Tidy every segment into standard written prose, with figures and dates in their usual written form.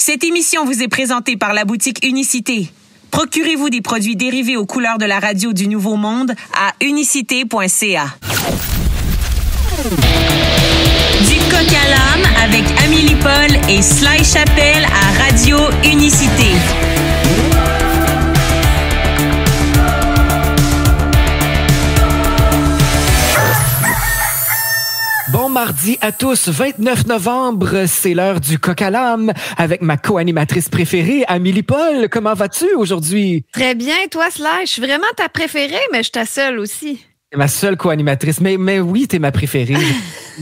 Cette émission vous est présentée par la boutique Unicité. Procurez-vous des produits dérivés aux couleurs de la radio du Nouveau Monde à unicité.ca. Du coq à l'âne avec Amélie Paul et Sly Chapelle à Radio Unicité. Bon mardi à tous, 29 novembre, c'est l'heure du coq à l'âne avec ma co-animatrice préférée, Amélie Paul. Comment vas-tu aujourd'hui? Très bien, toi, Sly. Je suis vraiment ta préférée, mais je suis ta seule aussi. T'es ma seule co-animatrice, mais oui, t'es ma préférée.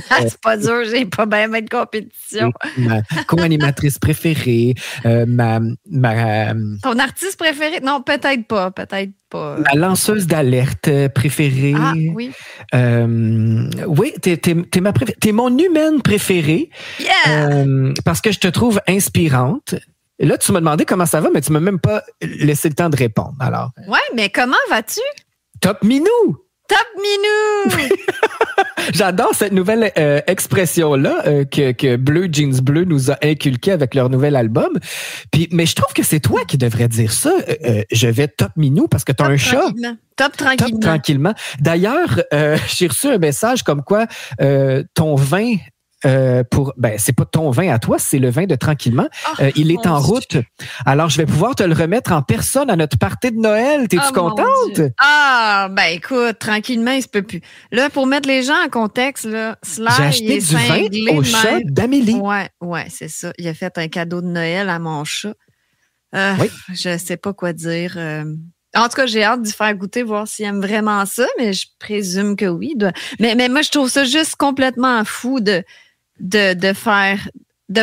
C'est pas dur, j'ai pas bien de compétition. Ma co-animatrice préférée, Ton artiste préféré? Non, peut-être pas. Ma lanceuse d'alerte préférée. Ah, oui. Oui, t'es ma préférée. T'es mon humaine préférée. Yeah! Parce que je te trouve inspirante. Et là, tu m'as demandé comment ça va, mais tu m'as même pas laissé le temps de répondre. Alors. Ouais, mais comment vas-tu? Top minou! Top minou! J'adore cette nouvelle expression-là que Bleu Jeans Bleu nous a inculquée avec leur nouvel album. Mais je trouve que c'est toi qui devrais dire ça. Je vais top minou parce que tu as un chat. Top tranquillement. Top tranquillement. D'ailleurs, j'ai reçu un message comme quoi ton vin... c'est pas ton vin à toi, c'est le vin de Tranquillement. Il est en route. Alors, je vais pouvoir te le remettre en personne à notre party de Noël. T'es-tu contente? Écoute, Tranquillement, il se peut plus. Là, pour mettre les gens en contexte, là, Sly, j'ai acheté du vin au chat d'Amélie. Ouais, c'est ça. Il a fait un cadeau de Noël à mon chat. Oui. Je sais pas quoi dire. En tout cas, j'ai hâte d'y faire goûter, voir s'il aime vraiment ça, mais je présume que oui. Mais moi, je trouve ça juste complètement fou de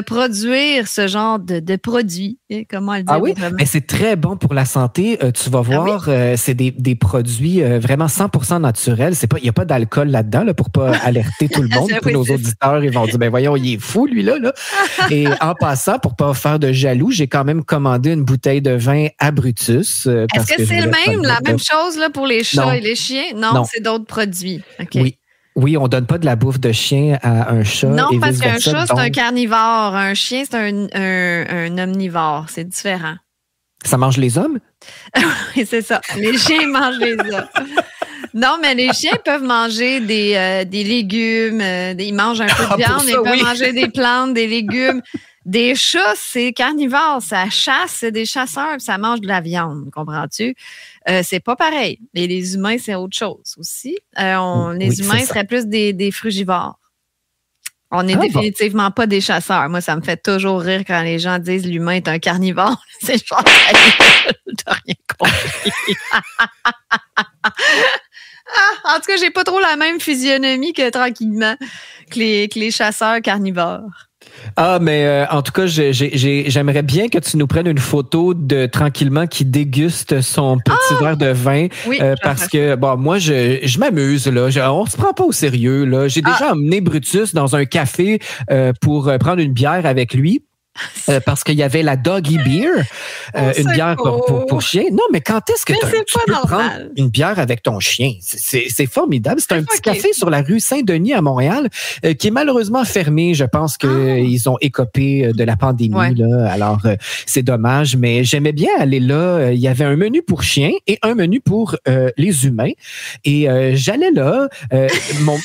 produire ce genre de produits. Comment le dire? Ah oui, mais c'est très bon pour la santé. Tu vas voir, c'est des produits vraiment 100% naturels. Il n'y a pas d'alcool là-dedans là, pour pas alerter tout le monde. Tous nos auditeurs, ils vont dire, voyons, il est fou, lui, là. Et en passant, pour pas faire de jaloux, j'ai quand même commandé une bouteille de vin à Brutus. Est-ce que c'est la même chose là, pour les chats et les chiens? Non, c'est d'autres produits. Okay. Oui, on donne pas de la bouffe de chien à un chat. Non, parce qu'un chat, c'est un carnivore. Un chien, c'est un omnivore. C'est différent. Ça mange les hommes? Oui, c'est ça. Les chiens mangent les hommes. Non, mais les chiens peuvent manger des légumes. Ils mangent un peu de viande. Ils peuvent manger des plantes, des légumes. Des chats, c'est carnivore. Ça chasse, c'est des chasseurs. Puis ça mange de la viande. Comprends-tu? C'est pas pareil. Et les humains, c'est autre chose aussi. Les humains seraient plus des frugivores. On n'est définitivement pas des chasseurs. Moi, ça me fait toujours rire quand les gens disent l'humain est un carnivore. C'est genre, t'as rien compris. En tout cas, j'ai pas trop la même physionomie que Tranquillement que les chasseurs carnivores. Mais en tout cas, j'aimerais bien que tu nous prennes une photo de Tranquillement qui déguste son petit verre de vin. Oui, parce que, moi, je m'amuse, là. On se prend pas au sérieux, là. J'ai déjà emmené Brutus dans un café pour prendre une bière avec lui. Parce qu'il y avait la Doggy Beer, une bière pour chien. Non, mais quand est-ce que tu peux prendre une bière avec ton chien? C'est formidable. C'est un petit café sur la rue Saint-Denis à Montréal qui est malheureusement fermé. Je pense qu'ils ont écopé de la pandémie. Ouais. Là. Alors, c'est dommage, mais j'aimais bien aller là. Il y avait un menu pour chiens et un menu pour les humains. Et j'allais là.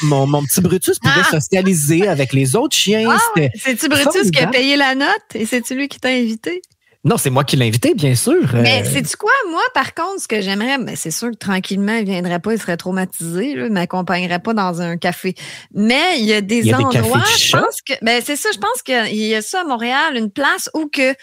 Mon petit Brutus pouvait socialiser avec les autres chiens. C'est-tu Brutus qui a payé la note? Et c'est-tu lui qui t'a invité? Non, c'est moi qui l'ai invité, bien sûr. Mais sais-tu quoi? Moi, par contre, ce que j'aimerais, c'est sûr que Tranquillement, il ne viendrait pas, il serait traumatisé, là, il ne m'accompagnerait pas dans un café. Mais il y a des endroits, je pense que... c'est ça, je pense qu'il y a ça à Montréal, une place où que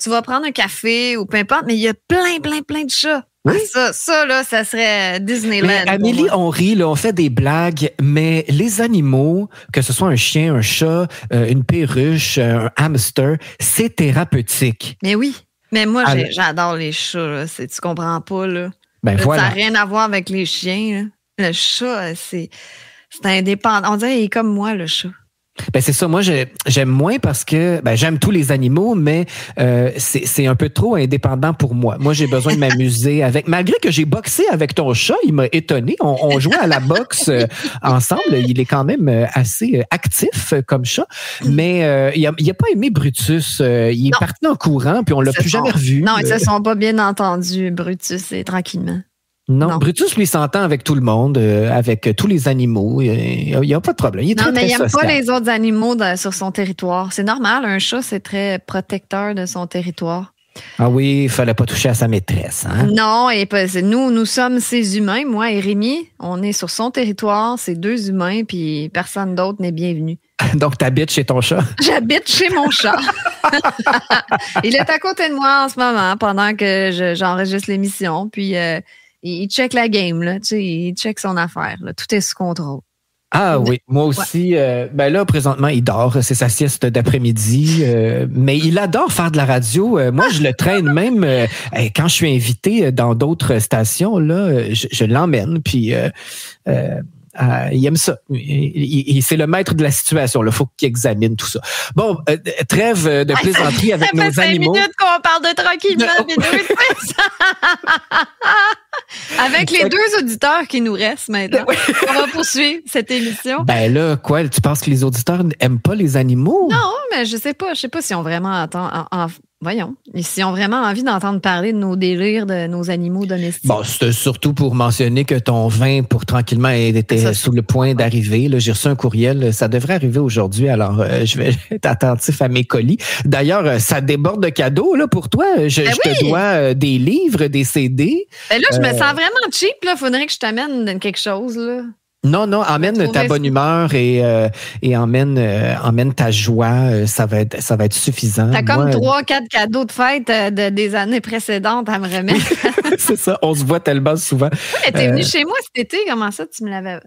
tu vas prendre un café ou peu importe, mais il y a plein de chats. Oui. Ça, là, ça serait Disneyland. Mais Amélie, on rit, là, on fait des blagues, mais les animaux, que ce soit un chien, un chat, une perruche, un hamster, c'est thérapeutique. Mais oui. Mais moi, j'adore les chats. Là. Tu comprends pas, là. Voilà. Ça n'a rien à voir avec les chiens. Là. Le chat, c'est indépendant. On dirait qu'il est comme moi, le chat. Ben c'est ça. Moi, j'aime moins parce que j'aime tous les animaux, mais c'est un peu trop indépendant pour moi. Moi, j'ai besoin de m'amuser avec. Malgré que j'ai boxé avec ton chat, il m'a étonné. On jouait à la boxe ensemble. Il est quand même assez actif comme chat, mais il a pas aimé Brutus. Il est parti en courant, puis on l'a plus jamais revu. Non, ils se sont pas bien entendus, Brutus, et tranquillement. Non, Brutus, lui, s'entend avec tout le monde, avec tous les animaux. Il n'y a pas de problème. Il est très, mais il n'aime social. pas les autres animaux sur son territoire. C'est normal, un chat, c'est très protecteur de son territoire. Ah oui, il fallait pas toucher à sa maîtresse. Hein? Non, et nous sommes ces humains. Moi et Rémi, on est sur son territoire, c'est 2 humains, puis personne d'autre n'est bienvenu. Donc, tu habites chez ton chat? J'habite chez mon chat. Il est à côté de moi en ce moment pendant que j'enregistre l'émission, puis... il check la game, là, tu sais, il check son affaire. Là. Tout est sous contrôle. Ah oui, moi aussi. Ouais. Là, présentement, il dort. C'est sa sieste d'après-midi. Mais il adore faire de la radio. Moi, je le traîne même quand je suis invité dans d'autres stations. Là, je l'emmène. Puis il aime ça. C'est le maître de la situation. Il faut qu'il examine tout ça. Bon, trêve de plaisanterie avec nos animaux. Ça fait 5 minutes qu'on parle de tranquillement. Avec les 2 auditeurs qui nous restent maintenant, on va poursuivre cette émission. Ben là, quoi, tu penses que les auditeurs n'aiment pas les animaux? Non, mais je sais pas si on vraiment s'ils ont vraiment envie d'entendre parler de nos délires, de nos animaux domestiques. Bon, c'est surtout pour mentionner que ton vin pour tranquillement était sous le point d'arriver. Là, j'ai reçu un courriel, ça devrait arriver aujourd'hui, alors je vais être attentif à mes colis. D'ailleurs, ça déborde de cadeaux là pour toi. Je te dois des livres, des CD. Ben là, je me sens vraiment cheap. Là, faudrait que je t'amène quelque chose là. Non, emmène ta bonne humeur et emmène ta joie. Ça va être suffisant. T'as comme 3-4 cadeaux de fête des années précédentes à me remettre. C'est ça, on se voit tellement souvent. Mais t'es venu chez moi cet été, comment ça, tu m'avais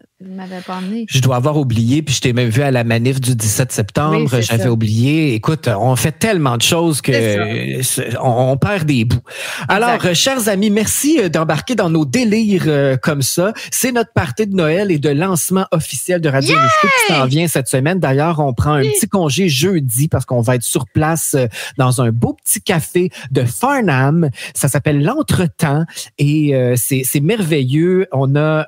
pas emmené? Je dois avoir oublié, puis je t'ai même vu à la manif du 17 septembre. Oui, j'avais oublié. Écoute, on fait tellement de choses que on perd des bouts. Alors, chers amis, merci d'embarquer dans nos délires comme ça. C'est notre party de Noël et de lancement officiel de Radio Unicité qui s'en vient cette semaine. D'ailleurs, on prend un petit congé jeudi parce qu'on va être sur place dans un beau petit café de Farnham. Ça s'appelle l'Entretemps et c'est merveilleux. On a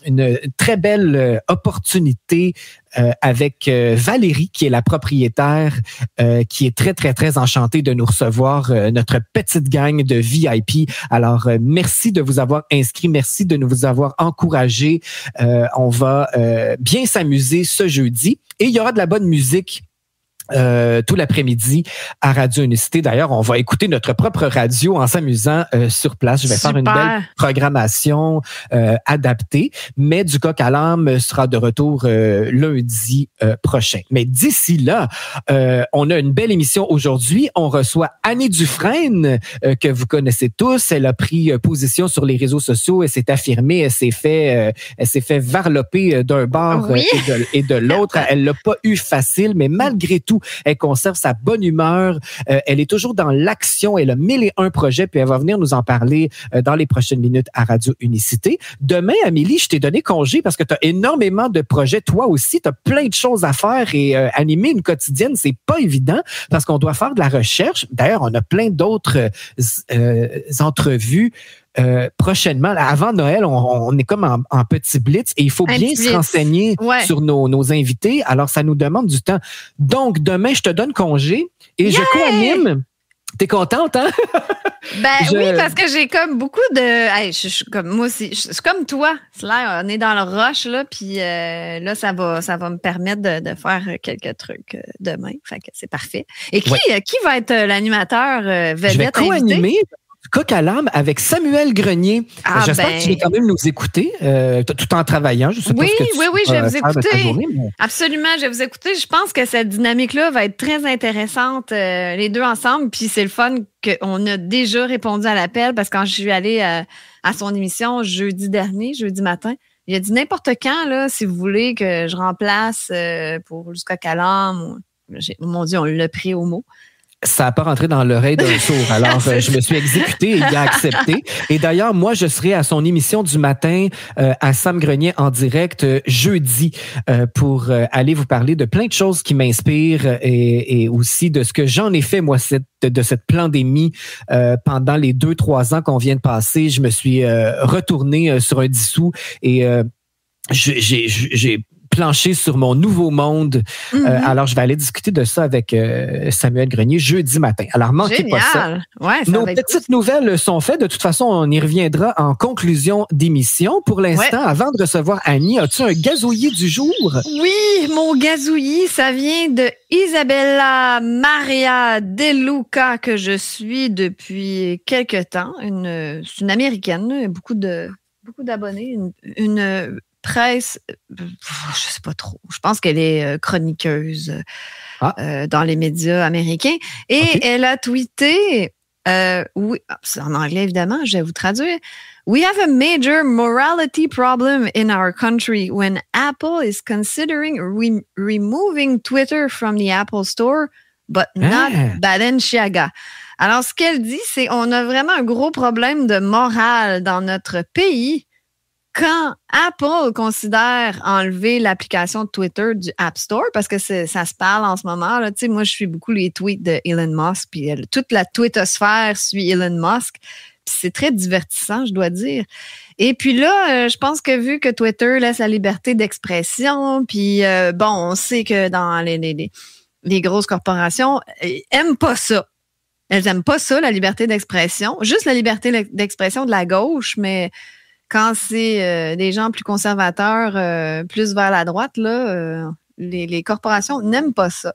une très belle opportunité avec Valérie, qui est la propriétaire, qui est très, très, très enchantée de nous recevoir, notre petite gang de VIP. Alors, merci de vous avoir inscrits, merci de nous avoir encouragés. On va bien s'amuser ce jeudi et il y aura de la bonne musique tout l'après-midi à Radio Unicité. D'ailleurs, on va écouter notre propre radio en s'amusant sur place. Je vais faire une belle programmation adaptée, mais du coq à l'âme sera de retour lundi prochain. Mais d'ici là, on a une belle émission aujourd'hui. On reçoit Annie Dufresne, que vous connaissez tous. Elle a pris position sur les réseaux sociaux. Elle s'est affirmée. Elle s'est fait varloper d'un bord et de l'autre. Elle l'a pas eu facile, mais malgré tout, elle conserve sa bonne humeur. Elle est toujours dans l'action. Elle a 1001 projets, puis elle va venir nous en parler dans les prochaines minutes à Radio Unicité. Demain, Amélie, je t'ai donné congé parce que tu as énormément de projets. Toi aussi, tu as plein de choses à faire et animer une quotidienne, c'est pas évident parce qu'on doit faire de la recherche. D'ailleurs, on a plein d'autres entrevues. Prochainement, avant Noël, on est comme en petit blitz et il faut bien se renseigner sur nos invités. Alors, ça nous demande du temps. Donc, demain, je te donne congé et je co-anime. T'es contente, hein? Oui, parce que j'ai comme beaucoup de... je suis comme moi aussi. Je suis comme toi. C'est là, on est dans le rush, là, puis là, ça va me permettre de faire quelques trucs demain. Fait que c'est parfait. Et qui va être l'animateur vedette? Je vais co-animer coq à l'âme avec Samuel Grenier. J'espère que tu vas quand même nous écouter tout en travaillant. Je sais pas ce que tu je vais vous écouter. Absolument, je vais vous écouter. Je pense que cette dynamique-là va être très intéressante, les deux ensemble. Puis c'est le fun qu'on a déjà répondu à l'appel parce que quand je suis allée à son émission jeudi matin, il a dit n'importe quand, là, si vous voulez que je remplace pour le coq à l'âme. Mon Dieu, on l'a pris au mot. ça n'a pas rentré dans l'oreille d'un sourd. Alors, je me suis exécuté et il a accepté. Et d'ailleurs, moi, je serai à son émission du matin à Sam Grenier en direct jeudi pour aller vous parler de plein de choses qui m'inspirent et aussi de ce que j'en ai fait, moi, de cette pandémie pendant les 2-3 ans qu'on vient de passer. Je me suis retourné sur un dissous et j'ai plancher sur mon nouveau monde. Alors, je vais aller discuter de ça avec Samuel Grenier jeudi matin. Alors, manquez pas ça. Ouais, nos petites nouvelles sont faites. De toute façon, on y reviendra en conclusion d'émission. Pour l'instant, avant de recevoir Annie, as-tu un gazouillis du jour? Oui, mon gazouillis, ça vient de Isabella Maria De Luca, que je suis depuis quelque temps. C'est une Américaine, beaucoup d'abonnés, une presse, je sais pas trop. Je pense qu'elle est chroniqueuse dans les médias américains. Et elle a tweeté, oui, c'est en anglais évidemment, je vais vous traduire. We have a major morality problem in our country when Apple is considering removing Twitter from the Apple Store, but not Balenciaga. Alors, ce qu'elle dit, c'est qu'on a vraiment un gros problème de morale dans notre pays quand Apple considère enlever l'application de Twitter du App Store, parce que ça se parle en ce moment, là, tu sais, moi, je suis beaucoup les tweets de Elon Musk, puis toute la twittosphère suit Elon Musk, puis c'est très divertissant, je dois dire. Et puis là, je pense que vu que Twitter laisse la liberté d'expression, puis on sait que dans les grosses corporations, aiment pas ça. Elles aiment pas ça, la liberté d'expression, juste la liberté d'expression de la gauche, mais quand c'est des gens plus conservateurs, plus vers la droite, là, les corporations n'aiment pas ça.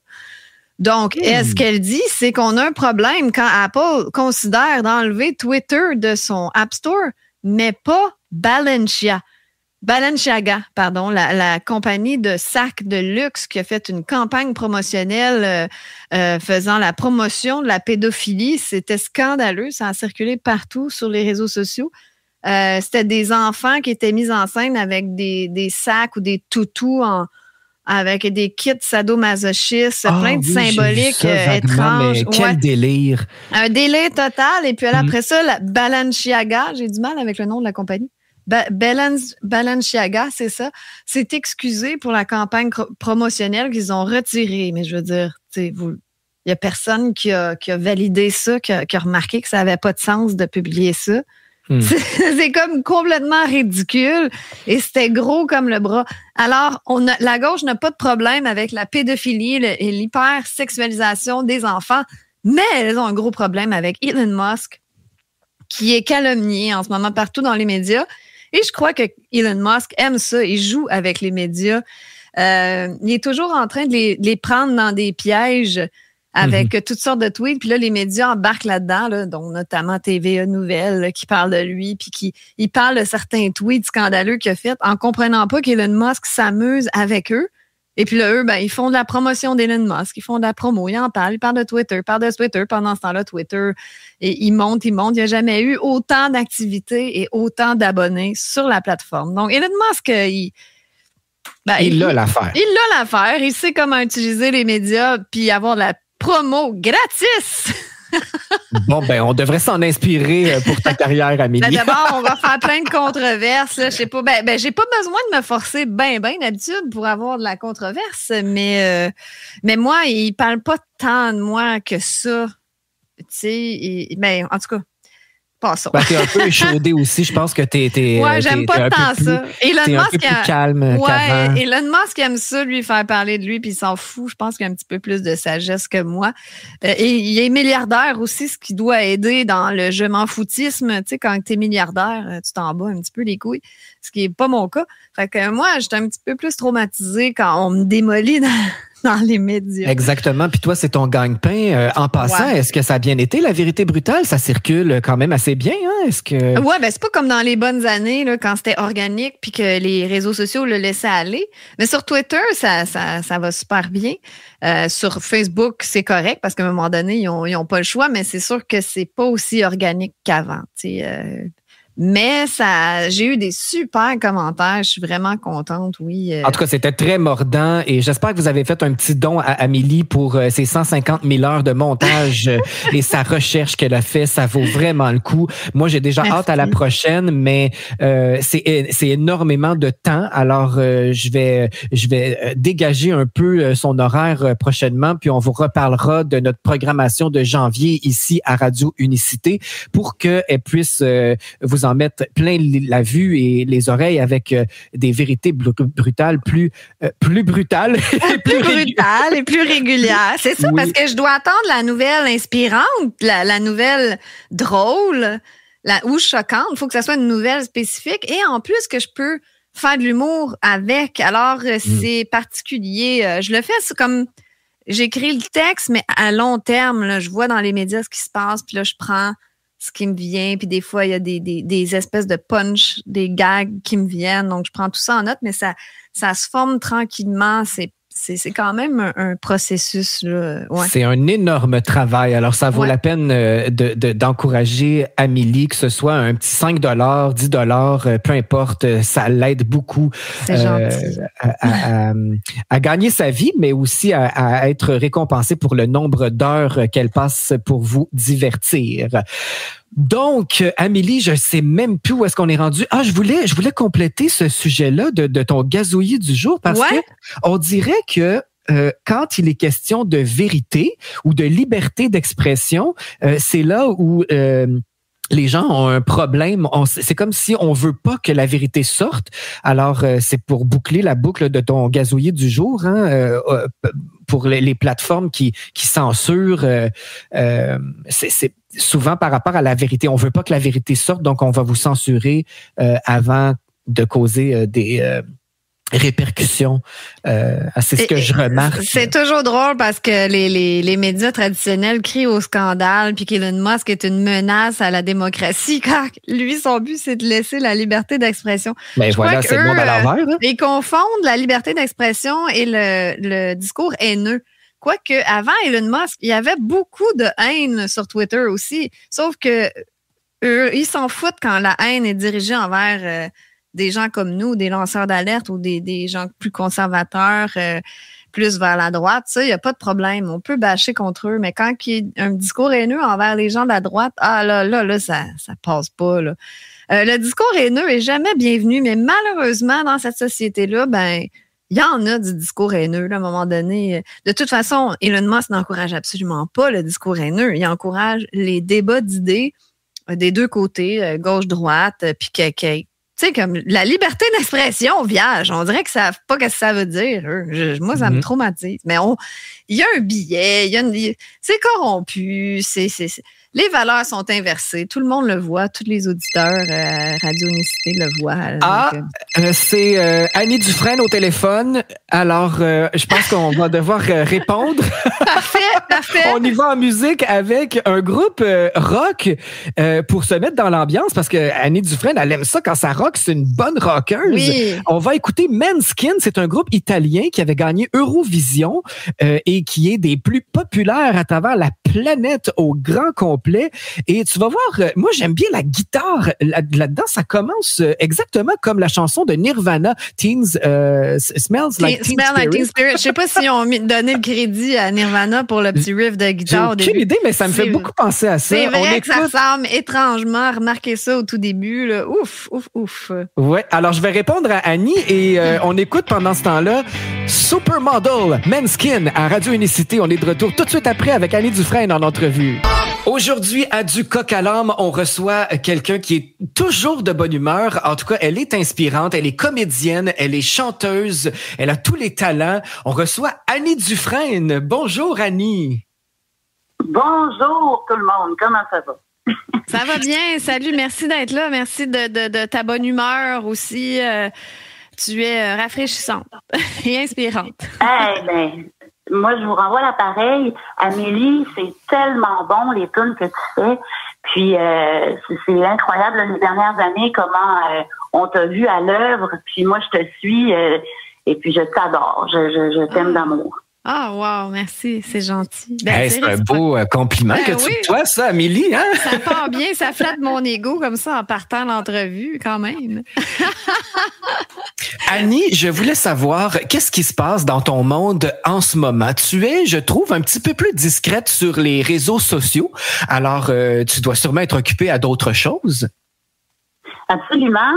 Donc, ce qu'elle dit, c'est qu'on a un problème quand Apple considère d'enlever Twitter de son App Store, mais pas Balenciaga, la compagnie de sacs de luxe qui a fait une campagne promotionnelle faisant la promotion de la pédophilie. C'était scandaleux, ça a circulé partout sur les réseaux sociaux. C'était des enfants qui étaient mis en scène avec des sacs ou des toutous avec des kits sadomasochistes, plein de symboliques étranges. Mais quel délire! Un délire total. Et puis après ça, la Balenciaga, j'ai du mal avec le nom de la compagnie. Balenciaga, c'est ça, s'est excusé pour la campagne promotionnelle qu'ils ont retirée. Mais je veux dire, il n'y a personne qui a validé ça, qui a remarqué que ça n'avait pas de sens de publier ça. C'est comme complètement ridicule et c'était gros comme le bras. Alors, la gauche n'a pas de problème avec la pédophilie et l'hypersexualisation des enfants, mais elles ont un gros problème avec Elon Musk, qui est calomnié en ce moment partout dans les médias. Et je crois que Elon Musk aime ça. Il joue avec les médias. Il est toujours en train de les prendre dans des pièges avec toutes sortes de tweets. Puis là, les médias embarquent là-dedans, là, donc notamment TVA Nouvelles là, qui parle de lui, puis il parle de certains tweets scandaleux qu'il a fait en comprenant pas qu'Elon Musk s'amuse avec eux. Et puis là, eux, ils font de la promotion d'Elon Musk, ils font de la promo, ils parlent de Twitter, Pendant ce temps-là, Twitter, et il monte. Il n'y a jamais eu autant d'activités et autant d'abonnés sur la plateforme. Donc, Elon Musk, il a l'affaire. Il a l'affaire. Il sait comment utiliser les médias puis avoir de la promo gratis. Bon, on devrait s'en inspirer pour ta carrière, Amélie. D'abord, on va faire plein de controverses. Là. Je sais pas. J'ai pas besoin de me forcer bien d'habitude pour avoir de la controverse, mais moi, il parle pas tant de moi que ça. Tu sais, en tout cas. Passons. T'es un peu échaudé aussi. Je pense que t'es j'aime pas tant ça. Elon Musk plus calme qu'avant. Elon Musk aime ça, lui, faire parler de lui, puis il s'en fout. Je pense qu'il a un petit peu plus de sagesse que moi. Et il est milliardaire aussi, ce qui doit aider dans le je m'en foutisme. Tu sais, quand t'es milliardaire, tu t'en bats un petit peu les couilles, ce qui est pas mon cas. Fait que moi, j'étais un petit peu plus traumatisée quand on me démolit dans les médias. Exactement. Puis toi, c'est ton gagne-pain. En passant, est-ce que ça a bien été, la vérité brutale? Ça circule quand même assez bien, hein? Est-ce que... Ouais, c'est pas comme dans les bonnes années, là, quand c'était organique puis que les réseaux sociaux le laissaient aller. Mais sur Twitter, ça va super bien. Sur Facebook, c'est correct parce qu'à un moment donné, ils ont pas le choix, mais c'est sûr que c'est pas aussi organique qu'avant. Mais j'ai eu des super commentaires. Je suis vraiment contente, oui. En tout cas, c'était très mordant et j'espère que vous avez fait un petit don à Amélie pour ses 150 000 heures de montage et sa recherche qu'elle a fait. Ça vaut vraiment le coup. Moi, j'ai déjà hâte à la prochaine, mais c'est énormément de temps. Alors, je vais dégager un peu son horaire prochainement, puis on vous reparlera de notre programmation de janvier ici à Radio Unicité pour qu'elle puisse vous en mettre plein la vue et les oreilles avec des vérités brutales, plus brutales. Plus brutales et plus régulières. C'est ça, parce que je dois attendre la nouvelle inspirante, la nouvelle drôle, ou choquante. Il faut que ça soit une nouvelle spécifique. Et en plus, que je peux faire de l'humour avec. Alors, c'est particulier. Je le fais, c'est comme... J'écris le texte, mais à long terme, là, je vois dans les médias ce qui se passe, puis là, je prends ce qui me vient, puis des fois, il y a des espèces de punch, des gags qui me viennent, donc je prends tout ça en note, mais ça se forme tranquillement, c'est quand même un processus. Là. Ouais. C'est un énorme travail. Alors, ça vaut la peine d'encourager Amélie, que ce soit un petit 5 $, 10 $, peu importe, ça l'aide beaucoup à gagner sa vie, mais aussi à être récompensée pour le nombre d'heures qu'elle passe pour vous divertir. Donc, Amélie, je sais même plus où est-ce qu'on est rendu. Ah, je voulais compléter ce sujet-là de ton gazouillis du jour parce que on dirait que quand il est question de vérité ou de liberté d'expression, c'est là où les gens ont un problème. C'est comme si on veut pas que la vérité sorte. Alors, c'est pour boucler la boucle de ton gazouillis du jour, hein, pour les plateformes qui censurent. C'est souvent par rapport à la vérité. On veut pas que la vérité sorte, donc on va vous censurer avant de causer des répercussions. C'est ce que je remarque. C'est toujours drôle parce que les médias traditionnels crient au scandale puis qu'Elon Musk est une menace à la démocratie quand lui, son but, c'est de laisser la liberté d'expression. Mais voilà, c'est le monde à l'envers. Hein? Ils confondent la liberté d'expression et le discours haineux. Quoique, avant Elon Musk, il y avait beaucoup de haine sur Twitter aussi. Sauf que eux, ils s'en foutent quand la haine est dirigée envers des gens comme nous, des lanceurs d'alerte ou des gens plus conservateurs, plus vers la droite. Ça, il n'y a pas de problème. On peut bâcher contre eux. Mais quand il y a un discours haineux envers les gens de la droite, là, ça passe pas, là. Le discours haineux est jamais bienvenu, mais malheureusement, dans cette société-là, il y en a du discours haineux, là, à un moment donné. De toute façon, Elon Musk n'encourage absolument pas le discours haineux. Il encourage les débats d'idées des deux côtés, gauche-droite, puis tu sais, comme la liberté d'expression, vierge, on dirait que ça savent pas ce que ça veut dire. Moi, ça me traumatise. Mais il y a un billet, c'est corrompu, les valeurs sont inversées. Tout le monde le voit, tous les auditeurs Radio Unicité le voient. C'est Annie Dufresne au téléphone. Alors, je pense qu'on va devoir répondre. Parfait. On y va en musique avec un groupe rock pour se mettre dans l'ambiance parce que Annie Dufresne, elle aime ça quand ça rock. C'est une bonne rockeuse. Oui. On va écouter Måneskin. C'est un groupe italien qui avait gagné Eurovision et qui est des plus populaires à travers la planète au grand complet. Et tu vas voir, moi, j'aime bien la guitare là-dedans. Ça commence exactement comme la chanson de Nirvana, Smells Like Teen Spirit. Je sais pas si on donné le crédit à Nirvana pour le petit riff de guitare. J'ai aucune idée, mais ça me fait beaucoup penser à ça. C'est vrai que ça ressemble étrangement. Remarquez ça au tout début. Là. Ouf. Ouais, alors je vais répondre à Annie et on écoute pendant ce temps-là Supermodel, Måneskin à Radio Unicité. On est de retour tout de suite après avec Annie Dufresne en entrevue. Aujourd'hui, à Du Coq à l'âme, on reçoit quelqu'un qui est toujours de bonne humeur. En tout cas, elle est inspirante, elle est comédienne, elle est chanteuse, elle a tous les talents. On reçoit Annie Dufresne. Bonjour, Annie. Bonjour tout le monde, comment ça va? Ça va bien, salut, merci d'être là, merci de ta bonne humeur aussi. Tu es rafraîchissante et inspirante. Moi, je vous renvoie l'appareil. Amélie, c'est tellement bon les tunes que tu fais. Puis, c'est incroyable les dernières années comment on t'a vu à l'œuvre. Puis moi, je te suis et puis je t'adore. Je t'aime d'amour. Ah, wow, merci, c'est gentil. C'est un beau compliment que tu vois, ça, Amélie. Hein? Ça part bien, ça flatte mon ego comme ça en partant l'entrevue, quand même. Annie, je voulais savoir, qu'est-ce qui se passe dans ton monde en ce moment? Tu es, je trouve, un petit peu plus discrète sur les réseaux sociaux. Alors, tu dois sûrement être occupée à d'autres choses. Absolument.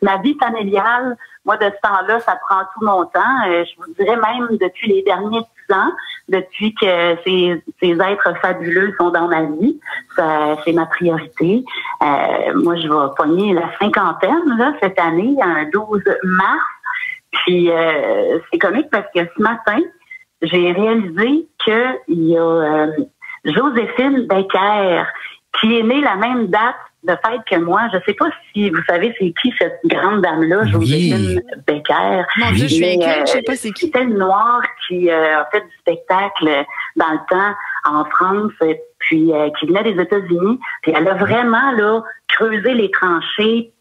Ma vie familiale, moi, de ce temps-là, ça prend tout mon temps. Je vous dirais même depuis les derniers 10 ans, depuis que ces êtres fabuleux sont dans ma vie, c'est ma priorité. Moi, je vais pogner la 50aine là, cette année, un 12 mars. Puis, c'est comique parce que ce matin, j'ai réalisé qu'il y a Joséphine Becker qui est née la même date de fête que moi. Je sais pas si vous savez c'est qui cette grande dame-là, Joséphine Becker. Mon Dieu, je suis inquiète, je sais pas c'est qui. C'était une Noire qui a fait du spectacle dans le temps en France, puis qui venait des États-Unis. Puis elle a vraiment là creusé les tranchées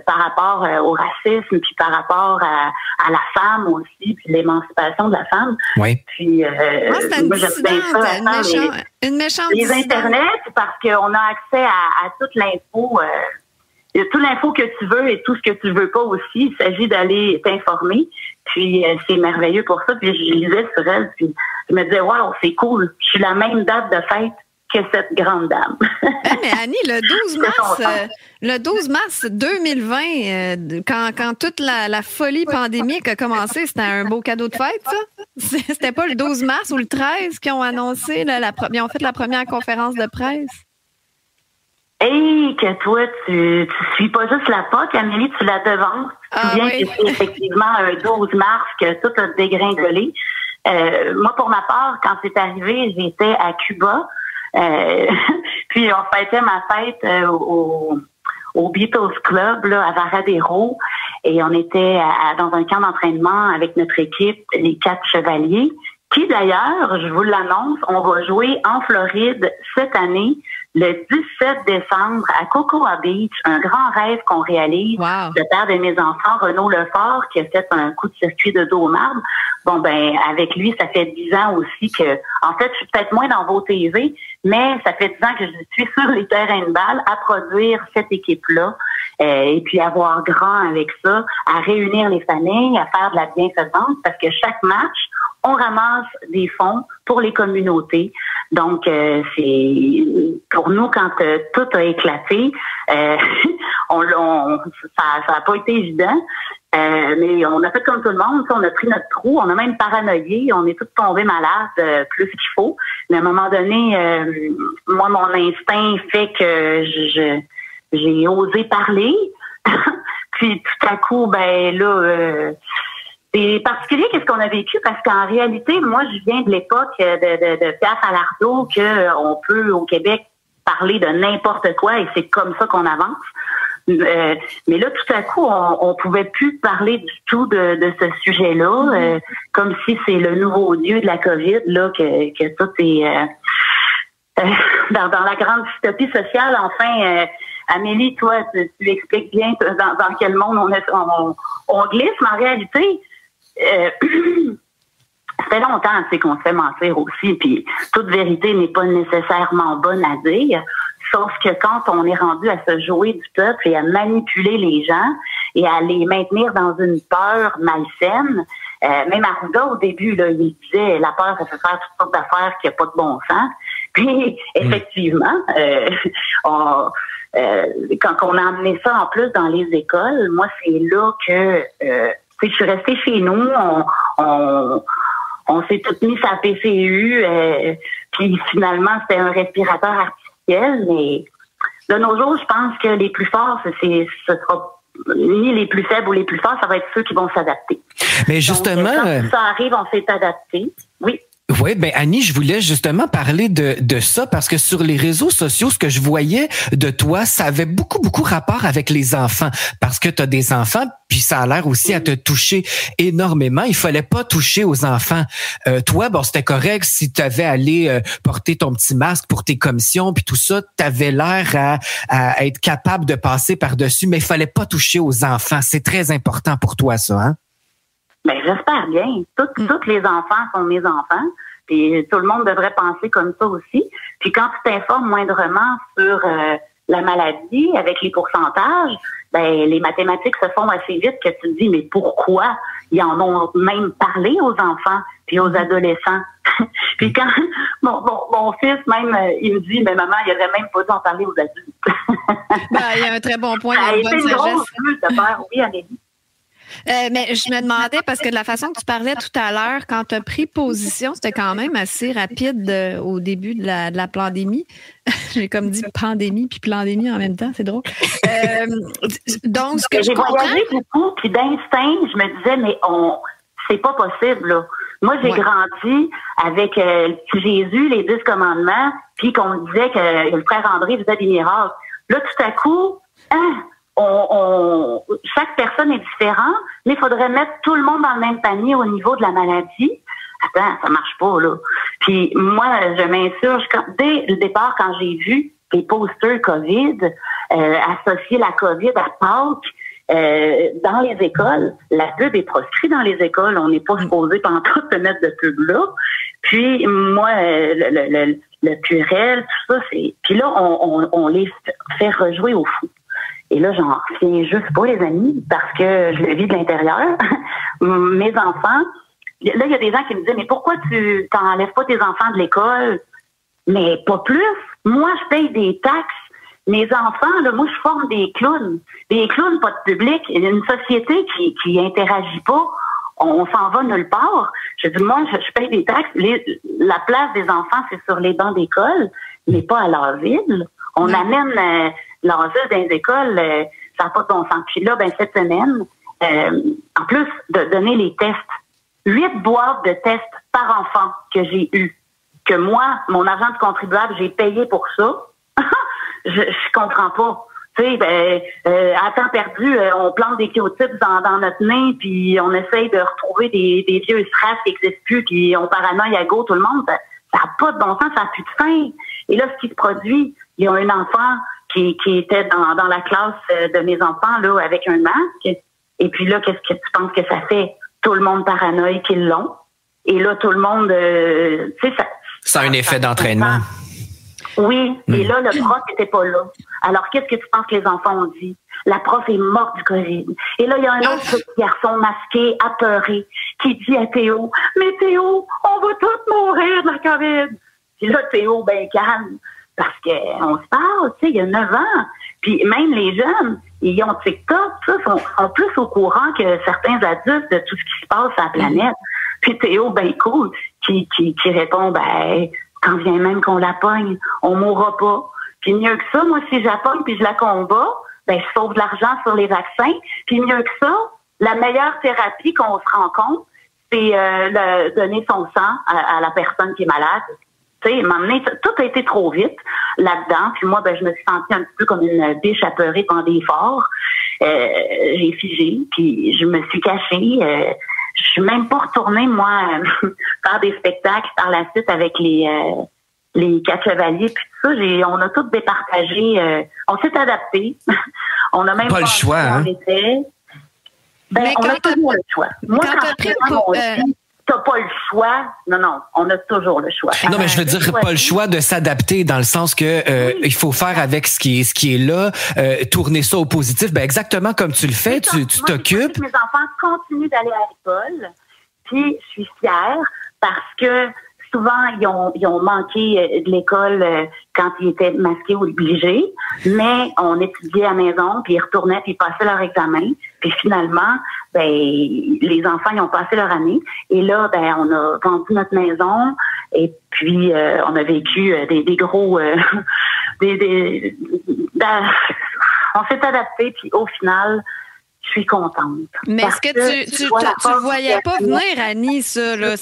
par rapport au racisme, puis par rapport à la femme aussi, puis l'émancipation de la femme. Oui. Puis moi, j'aime bien ça, une méchante les internets, parce qu'on a accès à toute l'info. Toute l'info que tu veux et tout ce que tu veux pas aussi. Il s'agit d'aller t'informer. Puis c'est merveilleux pour ça. Puis je lisais sur elle, puis je me disais, waouh, c'est cool. Je suis la même date de fête que cette grande dame. Mais Annie, le 12 mars 2020, quand toute la folie pandémique a commencé, c'était un beau cadeau de fête, ça? C'était pas le 12 mars ou le 13 qui ont annoncé, ils ont fait la première conférence de presse? Hey, que toi, tu suis pas juste la POC, Amélie, tu la devances. Tu te souviens que c'est effectivement un 12 mars que tout a dégringolé. Moi, pour ma part, quand c'est arrivé, j'étais à Cuba. Puis on fêtait ma fête au Beatles Club là, à Varadero. Et on était dans un camp d'entraînement avec notre équipe, les 4 chevaliers, qui d'ailleurs, je vous l'annonce, on va jouer en Floride cette année, le 17 décembre, à Cocoa Beach, un grand rêve qu'on réalise. Wow. Le père de mes enfants, Renaud Lefort, qui a fait un coup de circuit de dos au marbre. Bon, ben, avec lui, ça fait 10 ans aussi que, en fait, je suis peut-être moins dans vos TV, mais ça fait 10 ans que je suis sur les terrains de balle à produire cette équipe-là, et puis à voir grand avec ça, à réunir les familles, à faire de la bienfaisance, parce que chaque match, on ramasse des fonds pour les communautés. Donc, c'est pour nous, quand tout a éclaté, ça a pas été évident. Mais on a fait comme tout le monde, on a pris notre trou, on a même paranoïé, on est tous tombés malades plus qu'il faut. Mais à un moment donné, moi, mon instinct fait que j'ai osé parler. Puis tout à coup, ben là, c'est particulier qu'est-ce qu'on a vécu parce qu'en réalité, moi, je viens de l'époque de Pierre Falardeau qu'on peut au Québec parler de n'importe quoi et c'est comme ça qu'on avance. Mais là, tout à coup, on pouvait plus parler du tout de ce sujet-là, comme si c'est le nouveau dieu de la COVID, là, que tout est dans la grande dystopie sociale. Enfin, Amélie, toi, tu expliques bien dans quel monde on glisse, mais en réalité, ça fait longtemps qu'on se fait mentir aussi, puis toute vérité n'est pas nécessairement bonne à dire. Sauf que quand on est rendu à se jouer du peuple et à manipuler les gens et à les maintenir dans une peur malsaine, même Arruda au début, là, il disait la peur, ça fait faire toutes sortes d'affaires qui n'ont pas de bon sens. Puis effectivement, quand on a amené ça en plus dans les écoles, moi c'est là que je suis restée chez nous, on s'est toutes mis sa PCU, puis finalement c'était un respirateur artificiel, mais de nos jours, je pense que les plus forts, ce sera ni les plus faibles ou les plus forts, ça va être ceux qui vont s'adapter. Mais justement, donc, quand ça arrive, on s'est adapté. Oui. Oui, ben Annie, je voulais justement parler de ça parce que sur les réseaux sociaux, ce que je voyais de toi, ça avait beaucoup rapport avec les enfants parce que tu as des enfants, puis ça a l'air aussi à te toucher énormément. Il fallait pas toucher aux enfants. Toi, bon, c'était correct si tu avais allé porter ton petit masque pour tes commissions puis tout ça, tu avais l'air à être capable de passer par-dessus, mais il fallait pas toucher aux enfants. C'est très important pour toi, ça, hein? Ben, j'espère bien. Tous les enfants sont mes enfants. Puis tout le monde devrait penser comme ça aussi. Puis quand tu t'informes moindrement sur la maladie avec les pourcentages, ben les mathématiques se font assez vite que tu te dis, mais pourquoi ils en ont même parlé aux enfants puis aux adolescents? Puis quand mon fils même, il me dit, mais maman, il aurait même pas dû en parler aux adultes. Ben, il y a un très bon point. Ça a été une grosse bulle de faire, oui, Amélie. Mais je me demandais, parce que de la façon que tu parlais tout à l'heure, quand tu as pris position, c'était quand même assez rapide au début de la pandémie. J'ai comme dit pandémie puis pandémie en même temps, c'est drôle. Donc, ce que je comprends... J'ai voyagé beaucoup, puis d'instinct, je me disais, mais c'est pas possible, là. Moi, j'ai grandi avec le petit Jésus, les 10 commandements, puis qu'on me disait que le frère André faisait des miracles. Là, tout à coup, chaque personne est différente, mais il faudrait mettre tout le monde dans le même panier au niveau de la maladie. Attends, ça marche pas, là. Puis moi, je m'insurge. Dès le départ, quand j'ai vu les posters COVID, associer la COVID à Pâques, dans les écoles, la pub est proscrite dans les écoles. On n'est pas supposé pendant tout se mettre de pub là. Puis moi, le purel, tout ça, c'est. Puis là, on les fait rejouer au foot. Et là, j'en reviens juste pas, les amis, parce que je le vis de l'intérieur. Mes enfants, là, il y a des gens qui me disent, mais pourquoi tu t'enlèves pas tes enfants de l'école? Mais pas plus. Moi, je paye des taxes. Mes enfants, là, moi, je forme des clowns. Des clowns, pas de public. Une société qui interagit pas, on s'en va nulle part. Je dis, moi, je paye des taxes. La place des enfants, c'est sur les bancs d'école, mais pas à leur ville. On amène l'enjeu dans les écoles, ça n'a pas de bon sens. Puis là, ben, cette semaine, en plus de donner les tests, 8 boîtes de tests par enfant que j'ai eu, que moi, mon argent de contribuable, j'ai payé pour ça. je comprends pas. Tu sais, à temps perdu, on plante des kéotypes dans notre nez, puis on essaye de retrouver des vieux strass qui n'existent plus, puis on paranoïe à go tout le monde. Ça n'a pas de bon sens, ça n'a plus de fin. Et là, ce qui se produit, il y a un enfant qui était dans la classe de mes enfants là avec un masque. Et puis là, qu'est-ce que tu penses que ça fait? Tout le monde paranoïe qu'ils l'ont. Et là, tout le monde... tu sais, ça a un effet d'entraînement. Oui, et là, le prof n'était pas là. Alors, qu'est-ce que tu penses que les enfants ont dit? La prof est morte du COVID. Et là, il y a un autre petit garçon masqué, apeuré, qui dit à Théo, « Mais Théo, on va tous mourir de la COVID! » Puis là, Théo, ben calme, parce qu'on se parle, tu sais, il y a 9 ans. Puis même les jeunes, ils ont TikTok, ça, sont plus au courant que certains adultes de tout ce qui se passe à la planète. Puis Théo, ben cool, qui répond, ben, quand vient même qu'on la pogne, on mourra pas. Puis mieux que ça, moi, si je la pogne puis je la combats, ben, je sauve de l'argent sur les vaccins. Puis mieux que ça, la meilleure thérapie qu'on se rend compte, c'est donner son sang à la personne qui est malade. Tu sais, m'emmener, tout a été trop vite là-dedans. Puis moi, ben, je me suis sentie un petit peu comme une biche apeurée pendant des efforts. J'ai figé, puis je me suis cachée. Je suis même pas retournée, moi, faire des spectacles par la suite avec les 4 chevaliers. Puis tout ça, on a tout départagé. On s'est adapté. On a même pas le choix, hein? Ben, on a toujours le choix. Moi, quand t'as pas le choix. Non, on a toujours le choix. Non, mais je veux dire, pas le choix de s'adapter dans le sens que il faut faire avec ce qui est là, tourner ça au positif. Ben exactement comme tu le fais, tu t'occupes. Mes enfants continuent d'aller à l'école, puis je suis fière parce que souvent, ils ont manqué de l'école quand ils étaient masqués ou obligés, mais on étudiait à la maison, puis ils retournaient, puis ils passaient leur examen. Puis finalement, ben les enfants, ils ont passé leur année. Et là, ben on a vendu notre maison, et puis on a vécu des gros... on s'est adapté, puis au final... Je suis contente. Mais est-ce que tu voyais pas venir, Annie, ça, là,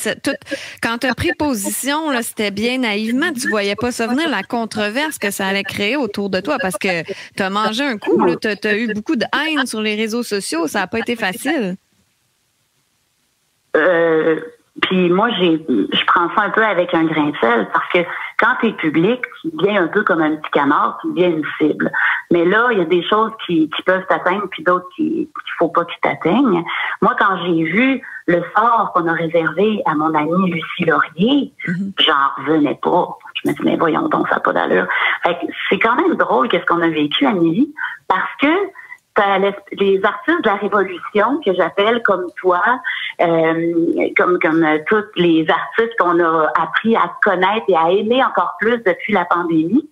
quand tu as pris position, là, c'était bien naïvement, tu voyais pas ça venir, la controverse que ça allait créer autour de toi, parce que tu as mangé un coup, tu as eu beaucoup de haine sur les réseaux sociaux, ça n'a pas été facile. Puis moi, je prends ça un peu avec un grain de sel, parce que quand tu es public, tu deviens un peu comme un petit canard, tu deviens une cible. Mais là, il y a des choses qui peuvent t'atteindre, puis d'autres qu'il faut pas qu'ils t'atteignent. Moi, quand j'ai vu le sort qu'on a réservé à mon amie Lucie Laurier, j'en revenais pas. Je me dis, mais voyons donc, ça n'a pas d'allure. Fait que c'est quand même drôle qu'est-ce qu'on a vécu, Amélie, parce que t'as les artistes de la Révolution, que j'appelle comme toi, comme tous les artistes qu'on a appris à connaître et à aimer encore plus depuis la pandémie.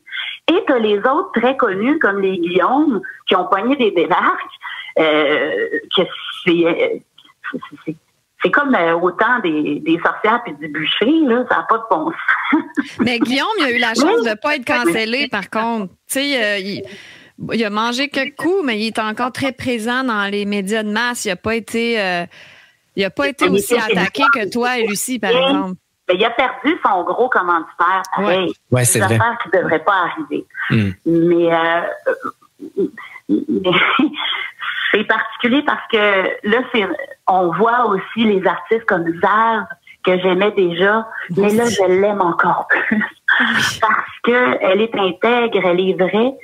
Et t'as les autres très connus, comme les Guillaume, qui ont poigné des débarques, que c'est comme autant des sorcières puis du bûcher, là, ça n'a pas de bon sens. Mais Guillaume, il a eu la chance de ne pas être cancellé, par contre. Tu sais, il a mangé quelques coups, mais il est encore très présent dans les médias de masse. Il n'a pas été, aussi attaqué que toi et Lucie, par exemple. Mais il a perdu son gros commanditaire. Ouais, c'est vrai. Des affaires qui ne devraient pas arriver. Mais c'est particulier parce que là, on voit aussi les artistes comme Zaz, que j'aimais déjà, mais là, je l'aime encore plus. Parce que elle est intègre, elle est vraie.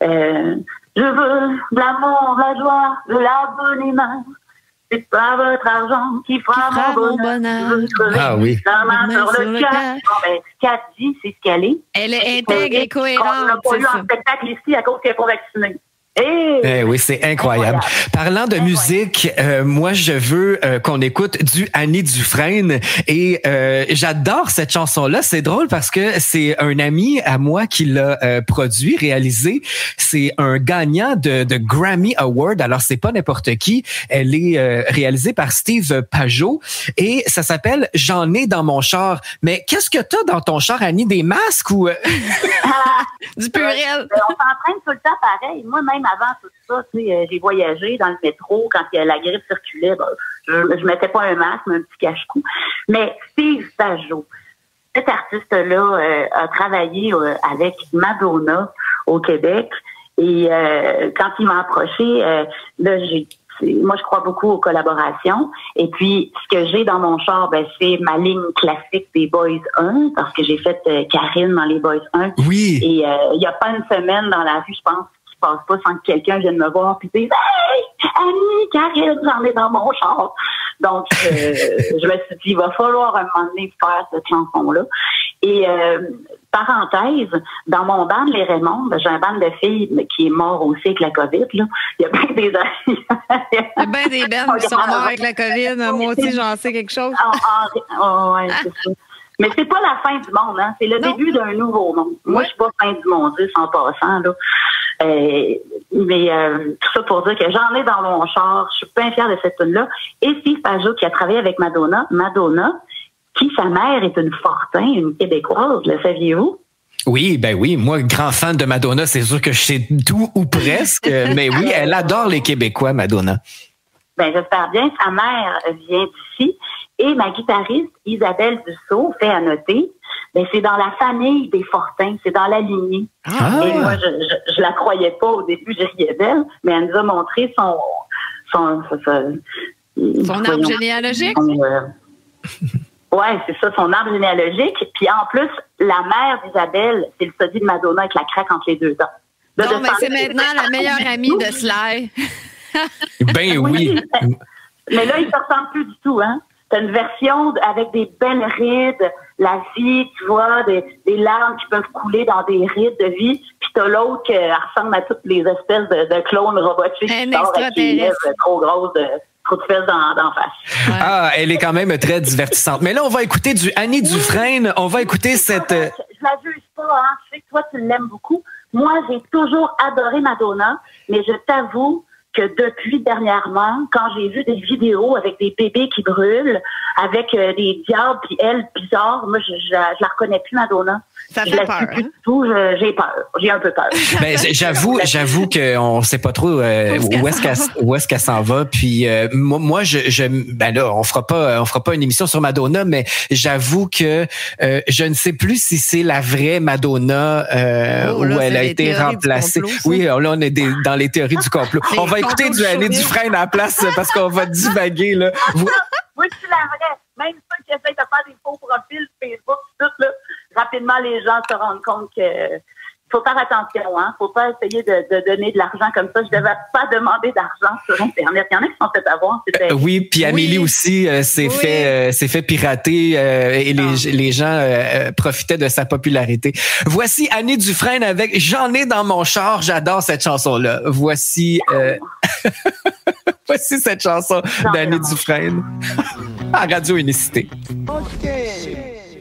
Je veux de l'amour, de la joie, de l'abonnement. C'est pas votre argent qui fera mon bonheur. Ah oui. La main sur le cœur. Ce qu'elle dit, c'est ce qu'elle est. Elle est intègre et cohérente. On n'a pas eu un spectacle ici à cause qu'elle n'est pas vaccinée. Oui, c'est incroyable. Parlant de musique, moi, je veux qu'on écoute du Annie Dufresne et j'adore cette chanson-là. C'est drôle parce que c'est un ami à moi qui l'a produit, réalisé. C'est un gagnant de Grammy Award. Alors, c'est pas n'importe qui. Elle est réalisée par Steve Pajot et ça s'appelle « J'en ai dans mon char ». Mais qu'est-ce que t'as dans ton char, Annie? Des masques ou... Du purel. On s'entraîne tout le temps pareil. Moi-même, avant tout ça, tu sais, j'ai voyagé dans le métro quand la grippe circulait. Je mettais pas un masque, mais un petit cache-cou. Mais Steve Pajot, cet artiste-là a travaillé avec Madonna au Québec. Et quand il m'a approché, là, moi, je crois beaucoup aux collaborations. Et puis, ce que j'ai dans mon char, c'est ma ligne classique des Boys 1, parce que j'ai fait Karine dans les Boys 1. Oui. Et il n'y a pas une semaine dans la rue, je pense, qui passe pas sans que quelqu'un vienne me voir puis dise « Hey, Annie, Karine, j'en ai dans mon char! » Donc, je me suis dit, il va falloir un moment donné faire cette chanson-là. Et parenthèse, dans mon band Les Raymondes, j'ai un band de filles qui est mort aussi avec la COVID. Là. Il y a bien des il y a bien des bands qui sont morts avec la COVID. Moi aussi, j'en sais quelque chose. Ouais, c'est ça. Mais c'est pas la fin du monde, hein. C'est le début d'un nouveau monde. Moi, je suis pas fin du monde, en passant, là. Mais tout ça pour dire que j'en ai dans mon char. Je suis bien fière de cette tune-là. Et Steve Pajot, qui a travaillé avec Madonna, qui, sa mère, est une Fortin, une Québécoise, le saviez-vous? Oui, ben oui. Moi, grand fan de Madonna, c'est sûr que je sais tout ou presque. Mais oui, elle adore les Québécois, Madonna. Ben, j'espère bien. Sa mère vient d'ici. Et ma guitariste, Isabelle Dussault, fait à noter, ben, c'est dans la famille des Fortins, c'est dans la lignée. Et moi, je la croyais pas au début, je riais d'elle, mais elle nous a montré son arbre généalogique? Ouais, c'est ça, son arbre généalogique. Puis en plus, la mère d'Isabelle, c'est le sosie de Madonna avec la craque entre les deux dents. Non, mais c'est maintenant la meilleure amie de Sly. Ben oui. Mais là, il ne se ressemble plus du tout, hein. T'as une version avec des belles rides, la vie, tu vois, des larmes qui peuvent couler dans des rides de vie. Puis t'as l'autre qui ressemble à toutes les espèces de clones robotiques qui sortent avec des lèvres trop grosses, trop de fesses d'en face. Ouais. Ah, elle est quand même très divertissante. Mais là, on va écouter du Annie Dufresne. On va écouter cette... Je la juge pas, hein. Je sais que toi, tu l'aimes beaucoup. Moi, j'ai toujours adoré Madonna, mais je t'avoue que depuis dernièrement, quand j'ai vu des vidéos avec des bébés qui brûlent, avec des diables, puis elle, bizarre, moi, je la reconnais plus, Madonna. Ça fait peur. Hein? Tout, j'ai peur. J'ai un peu peur. Ben, j'avoue qu'on sait pas trop où est-ce qu'elle s'en va. Puis moi, ben là, on fera pas une émission sur Madonna, mais j'avoue que je ne sais plus si c'est la vraie Madonna où elle a été remplacée. Oui, là, on est dans les théories du complot. On va écouter du Annie Dufresne à la place parce qu'on va divaguer là. Oui, c'est la vraie. Même ceux qui essayent de faire des faux profils Facebook, tout là. Rapidement, les gens se rendent compte que faut faire attention, hein. Faut pas essayer de donner de l'argent comme ça. Je devais pas demander d'argent sur Internet. Il y en a qui sont fait avoir. Oui, puis Amélie aussi s'est fait pirater et les gens profitaient de sa popularité. Voici Annie Dufresne avec J'en ai dans mon char. J'adore cette chanson-là. Voici voici cette chanson d'Annie Dufresne à Radio Unicité. OK.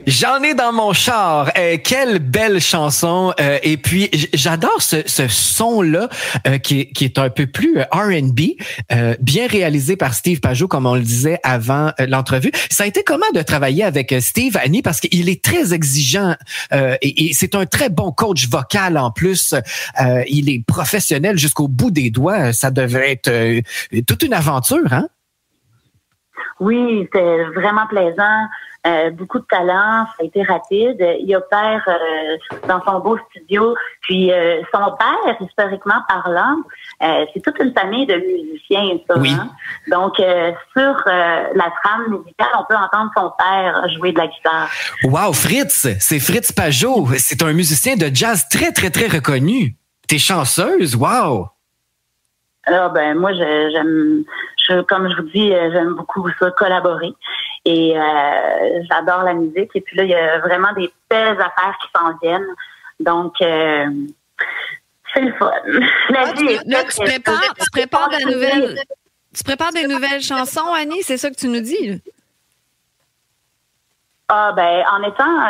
J'en ai dans mon char. Quelle belle chanson. Et puis, j'adore ce son-là qui est un peu plus R&B, bien réalisé par Steve Pajot, comme on le disait avant l'entrevue. Ça a été comment de travailler avec Steve, Annie, parce qu'il est très exigeant et c'est un très bon coach vocal en plus. Il est professionnel jusqu'au bout des doigts. Ça devait être toute une aventure, hein? Oui, c'était vraiment plaisant. Beaucoup de talent, ça a été rapide. Il opère dans son beau studio. Puis son père, historiquement parlant, c'est toute une famille de musiciens, ça. Oui. Hein? Donc, sur la trame musicale, on peut entendre son père jouer de la guitare. Wow, Fritz! C'est Fritz Pajot. C'est un musicien de jazz très, très, très reconnu. T'es chanceuse, wow! Alors, moi, comme je vous dis, j'aime beaucoup ça, collaborer. Et j'adore la musique. Et puis là, il y a vraiment des belles affaires qui s'en viennent. Donc, c'est le fun. Tu prépares des nouvelles chansons, Annie? C'est ça que tu nous dis? En étant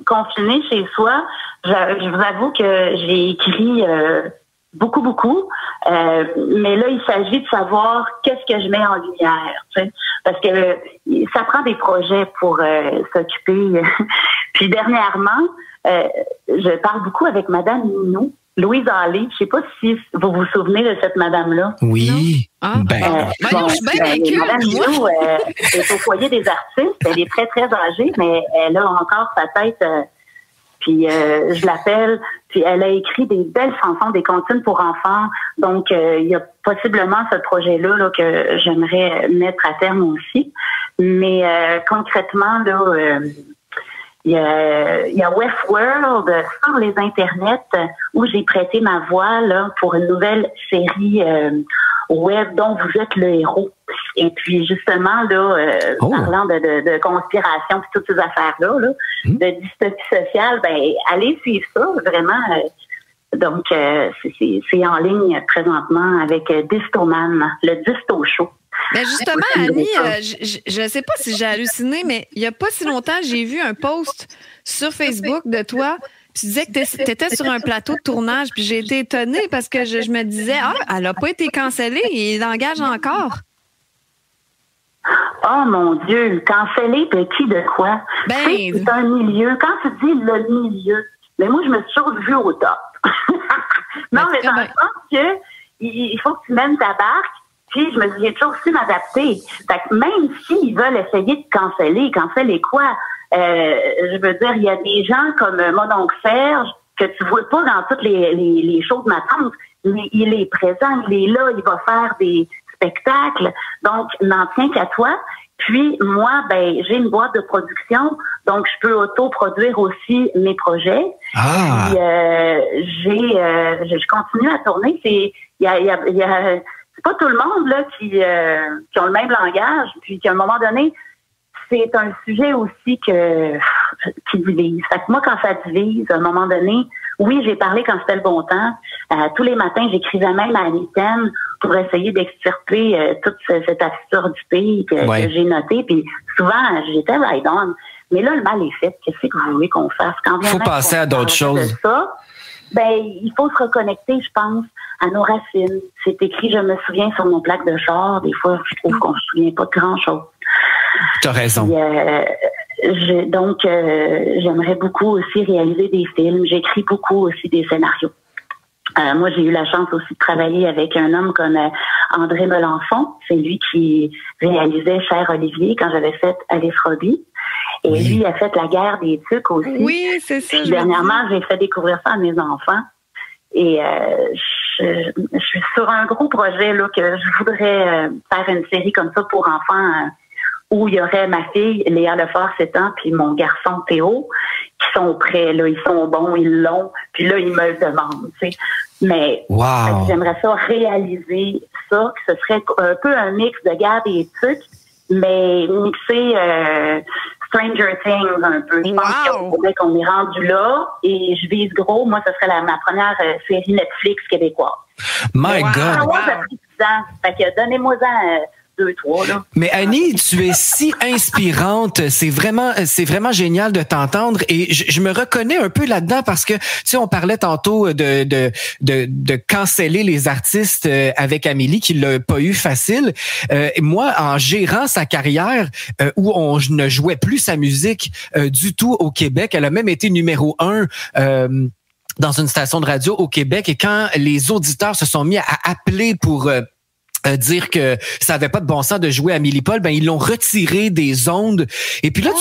confinée chez soi, je vous avoue que j'ai écrit beaucoup. Mais là, il s'agit de savoir qu'est-ce que je mets en lumière, tu sais, parce que ça prend des projets pour s'occuper. Puis dernièrement, je parle beaucoup avec Madame Minou, Louise Allé. Je sais pas si vous vous souvenez de cette madame-là. Oui. Madame Minou est au foyer des artistes. Elle est très, très âgée, mais elle a encore sa tête... Puis je l'appelle, puis elle a écrit des belles chansons, des comptines pour enfants. Donc, il y a possiblement ce projet-là là, que j'aimerais mettre à terme aussi. Mais concrètement, là, il y a Westworld sur les internets où j'ai prêté ma voix là, pour une nouvelle série web dont vous êtes le héros. Et puis justement, là, parlant de conspiration et toutes ces affaires-là, là, de dystopie sociale, allez suivre ça, vraiment. Donc, c'est en ligne présentement avec Distoman, le Disto Show. Mais justement, Annie, je ne sais pas si j'ai halluciné, mais il n'y a pas si longtemps, j'ai vu un post sur Facebook de toi. Tu disais que tu étais sur un plateau de tournage, puis j'ai été étonnée parce que je me disais, elle n'a pas été cancellée et il engage encore. Oh mon Dieu, cancellée de qui, de quoi? C'est un milieu. Quand tu dis le milieu, mais moi, je me suis toujours vue au top. Non, mais dans le sens que il faut que tu mènes ta barque. Puis, j'ai toujours su m'adapter. Fait que même s'ils veulent essayer de canceller quoi? Je veux dire, il y a des gens comme mon oncle Serge que tu vois pas dans toutes les shows de ma tante, mais il est présent, il est là, il va faire des spectacles. Donc, n'en tient qu'à toi. Puis, moi, j'ai une boîte de production, donc je peux auto-produire aussi mes projets. Ah. Puis, je continue à tourner. Il y a c'est pas tout le monde là qui ont le même langage, puis qu'à un moment donné, c'est un sujet aussi qui divise. Fait que moi, quand ça divise, à un moment donné, oui, j'ai parlé quand c'était le bon temps. Tous les matins, j'écrivais même à l'antenne pour essayer d'extirper toute cette absurdité que j'ai notée. Puis souvent, j'étais right on. Mais là, le mal est fait. Qu'est-ce que vous voulez qu'on fasse? Il faut passer à d'autres choses. Il faut se reconnecter, je pense, à nos racines. C'est écrit, je me souviens sur mon plaque de char. Des fois, je trouve qu'on se souvient pas de grand-chose. Tu as raison. Donc, j'aimerais beaucoup aussi réaliser des films. J'écris beaucoup aussi des scénarios. Moi, j'ai eu la chance aussi de travailler avec un homme comme André Melançon. C'est lui qui réalisait Cher Olivier quand j'avais fait Alice Robbie. Et lui, il a fait La guerre des tucs aussi. Oui, c'est ça. Dernièrement, j'ai fait découvrir ça à mes enfants. Et je suis sur un gros projet là que je voudrais faire une série comme ça pour enfants où il y aurait ma fille, Léa Lefort, 7 ans, puis mon garçon, Théo, qui sont prêts, là, ils sont bons, ils l'ont, puis là, ils me le demandent, tu sais. Mais j'aimerais ça réaliser ça, que ce serait un peu un mix de Gab et Tuc, mais mixé Stranger Things un peu. Je pense qu'on est rendu là, et je vise gros. Moi, ce serait ma première série Netflix québécoise. My God! Ça pris 10 ans. Fait que donnez-moi-en 2, 3, là. Mais Annie, tu es si inspirante. C'est vraiment génial de t'entendre. Et je me reconnais un peu là-dedans parce que, tu sais, on parlait tantôt de canceller les artistes avec Amélie, qui l'a pas eu facile. Moi, en gérant sa carrière, où on ne jouait plus sa musique du tout au Québec, elle a même été numéro 1 dans une station de radio au Québec. Et quand les auditeurs se sont mis à appeler pour dire que ça avait pas de bon sens de jouer Amélie Paul, ben ils l'ont retiré des ondes. Et puis là,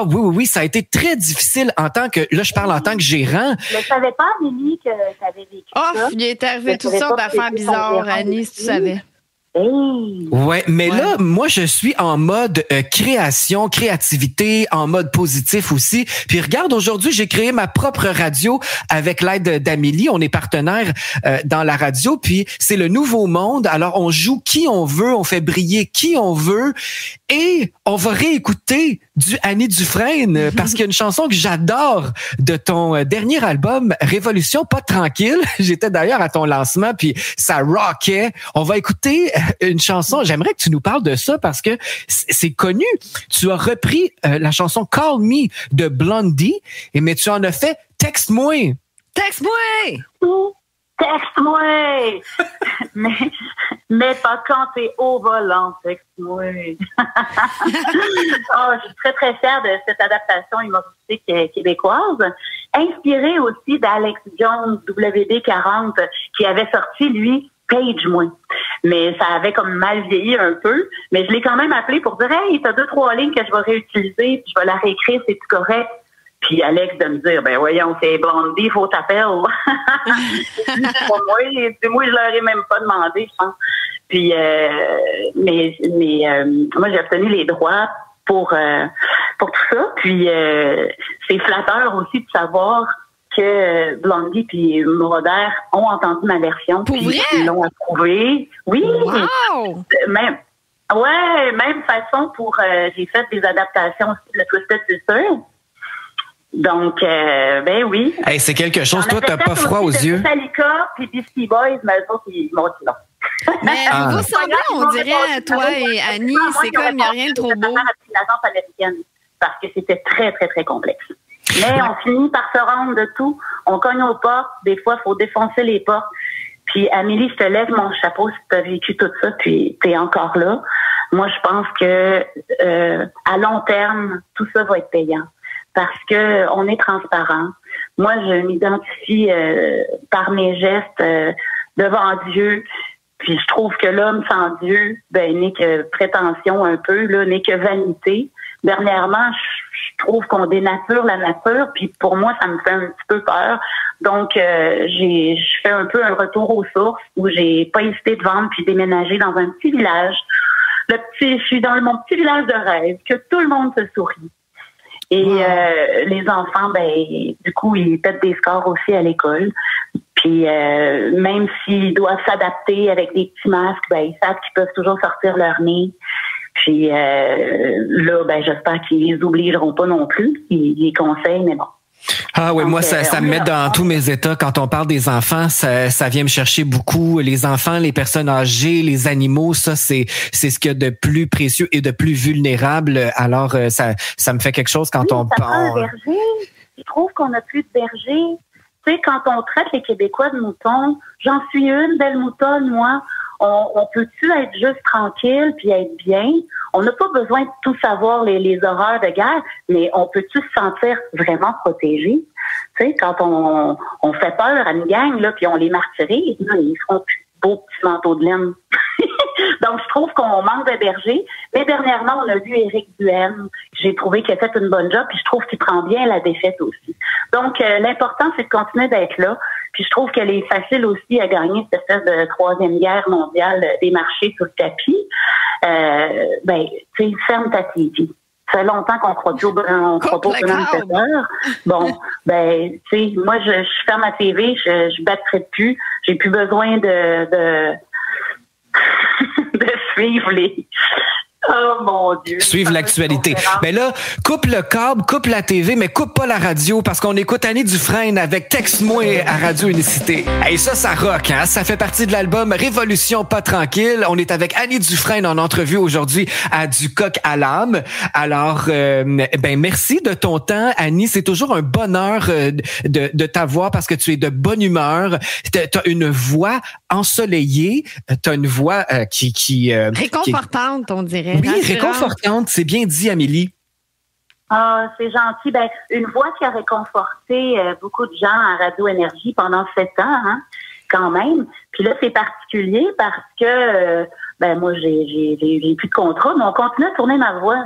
oui, ça a été très difficile en tant que, là je parle en tant que gérant. Je ne savais pas, Amélie, que tu avais vécu ça. Il est arrivé tout ça d'affaires bizarres, Annie, si tu savais. Ouais, mais là, moi, je suis en mode créativité, en mode positif aussi. Puis regarde, aujourd'hui, j'ai créé ma propre radio avec l'aide d'Amélie. On est partenaire dans la radio, puis c'est le nouveau monde. Alors, on joue qui on veut, on fait briller qui on veut, et on va réécouter du Annie Dufresne parce qu'il y a une chanson que j'adore de ton dernier album, Révolution pas tranquille. J'étais d'ailleurs à ton lancement, puis ça rockait. On va écouter une chanson. J'aimerais que tu nous parles de ça parce que c'est connu. Tu as repris la chanson Call Me de Blondie, mais tu en as fait Texte-moi. Texte-moi! Texte-moi! mais pas quand t'es au volant, texte-moi. Je suis très, très fière de cette adaptation humoristique québécoise, inspirée aussi d'Alex Jones, WD-40, qui avait sorti, lui, Page-moi. Mais ça avait comme mal vieilli un peu, mais je l'ai quand même appelé pour dire « Hey, t'as 2-3 lignes que je vais réutiliser, puis je vais la réécrire, c'est correct. » Puis Alex de me dire, ben voyons, c'est Blondie, faut t'appeler. C'est pas moi, je leur ai même pas demandé, je pense. Puis, moi, j'ai obtenu les droits pour tout ça. Puis, c'est flatteur aussi de savoir que Blondie puis Moroder ont entendu ma version. Pour puis vrai? Ils l'ont approuvée. Oui. Wow! Même façon pour, j'ai fait des adaptations aussi de Twisted Sister. Donc, ben oui. Hey, c'est quelque chose. Toi, t'as pas froid aux yeux. Metallica puis Beastie Boys, mais eux autres, ils m'ont dit non. Mais vous ressemblez, on dirait, toi et Annie, c'est comme, il n'y a rien de trop beau. L'agence américaine, parce que c'était très, très, très complexe. Mais on finit par se rendre de tout. On cogne aux portes. Des fois, il faut défoncer les portes. Puis, Amélie, je te lève mon chapeau si tu as vécu tout ça, puis tu es encore là. Moi, je pense que à long terme, tout ça va être payant. Parce que on est transparent. Moi, je m'identifie par mes gestes devant Dieu. Puis je trouve que l'homme sans Dieu, ben, n'est que prétention un peu, là, n'est que vanité. Dernièrement, je trouve qu'on dénature la nature, puis pour moi, ça me fait un petit peu peur. Donc, je fais un peu un retour aux sources où j'ai pas hésité de vendre puis déménager dans un petit village. Je suis dans mon petit village de rêve, que tout le monde se sourit. Et les enfants, ben, du coup, ils pètent des scores aussi à l'école. Puis même s'ils doivent s'adapter avec des petits masques, ben, ils savent qu'ils peuvent toujours sortir leur nez. Puis là, ben, j'espère qu'ils les obligeront pas non plus. Ils les conseillent, mais bon. Ah oui, moi, ça me met dans tous mes états. Quand on parle des enfants, ça vient me chercher beaucoup. Les enfants, les personnes âgées, les animaux, ça, c'est ce qu'il y a de plus précieux et de plus vulnérable. Alors, ça me fait quelque chose quand on parle. Berger. Je trouve qu'on n'a plus de berger. Tu sais, quand on traite les Québécois de moutons, j'en suis une belle moutonne, moi. On peut-tu être juste tranquille puis être bien? On n'a pas besoin de tout savoir les horreurs de guerre, mais on peut-tu se sentir vraiment protégé? Tu sais, quand on fait peur à une gang, là, puis on les martyrise, là, ils seront plus beaux petits manteaux de laine. Donc, je trouve qu'on manque de berger. Mais dernièrement, on a vu Éric Duhaime. J'ai trouvé qu'il a fait une bonne job, puis je trouve qu'il prend bien la défaite aussi. Donc, l'important, c'est de continuer d'être là. Puis je trouve qu'elle est facile aussi à gagner cette espèce de troisième guerre mondiale des marchés sur le tapis. Ben, tu sais, ferme ta TV. Ça fait longtemps qu'on croit plus on croit pas au bonhomme 7 heures. Bon, ben, tu sais, moi, je ferme ma TV, je battrai plus. J'ai plus besoin de suivre les... Oh mon Dieu. Suivre l'actualité. Mais là, coupe le câble, coupe la TV, mais coupe pas la radio parce qu'on écoute Annie Dufresne avec Texte-moi à Radio Unicité. Et ça rock, hein? Ça fait partie de l'album Révolution pas tranquille. On est avec Annie Dufresne en entrevue aujourd'hui à Du coq à l'âme. Alors, ben merci de ton temps, Annie. C'est toujours un bonheur de t'avoir parce que tu es de bonne humeur. T'as une voix ensoleillée. T'as une voix qui réconfortante, on dirait. Oui, réconfortante, c'est bien dit, Amélie. Ah, c'est gentil. Ben, une voix qui a réconforté beaucoup de gens à Radio Énergie pendant 7 ans, hein, quand même. Puis là, c'est particulier parce que, ben, moi, j'ai plus de contrat, mais on continue à tourner ma voix.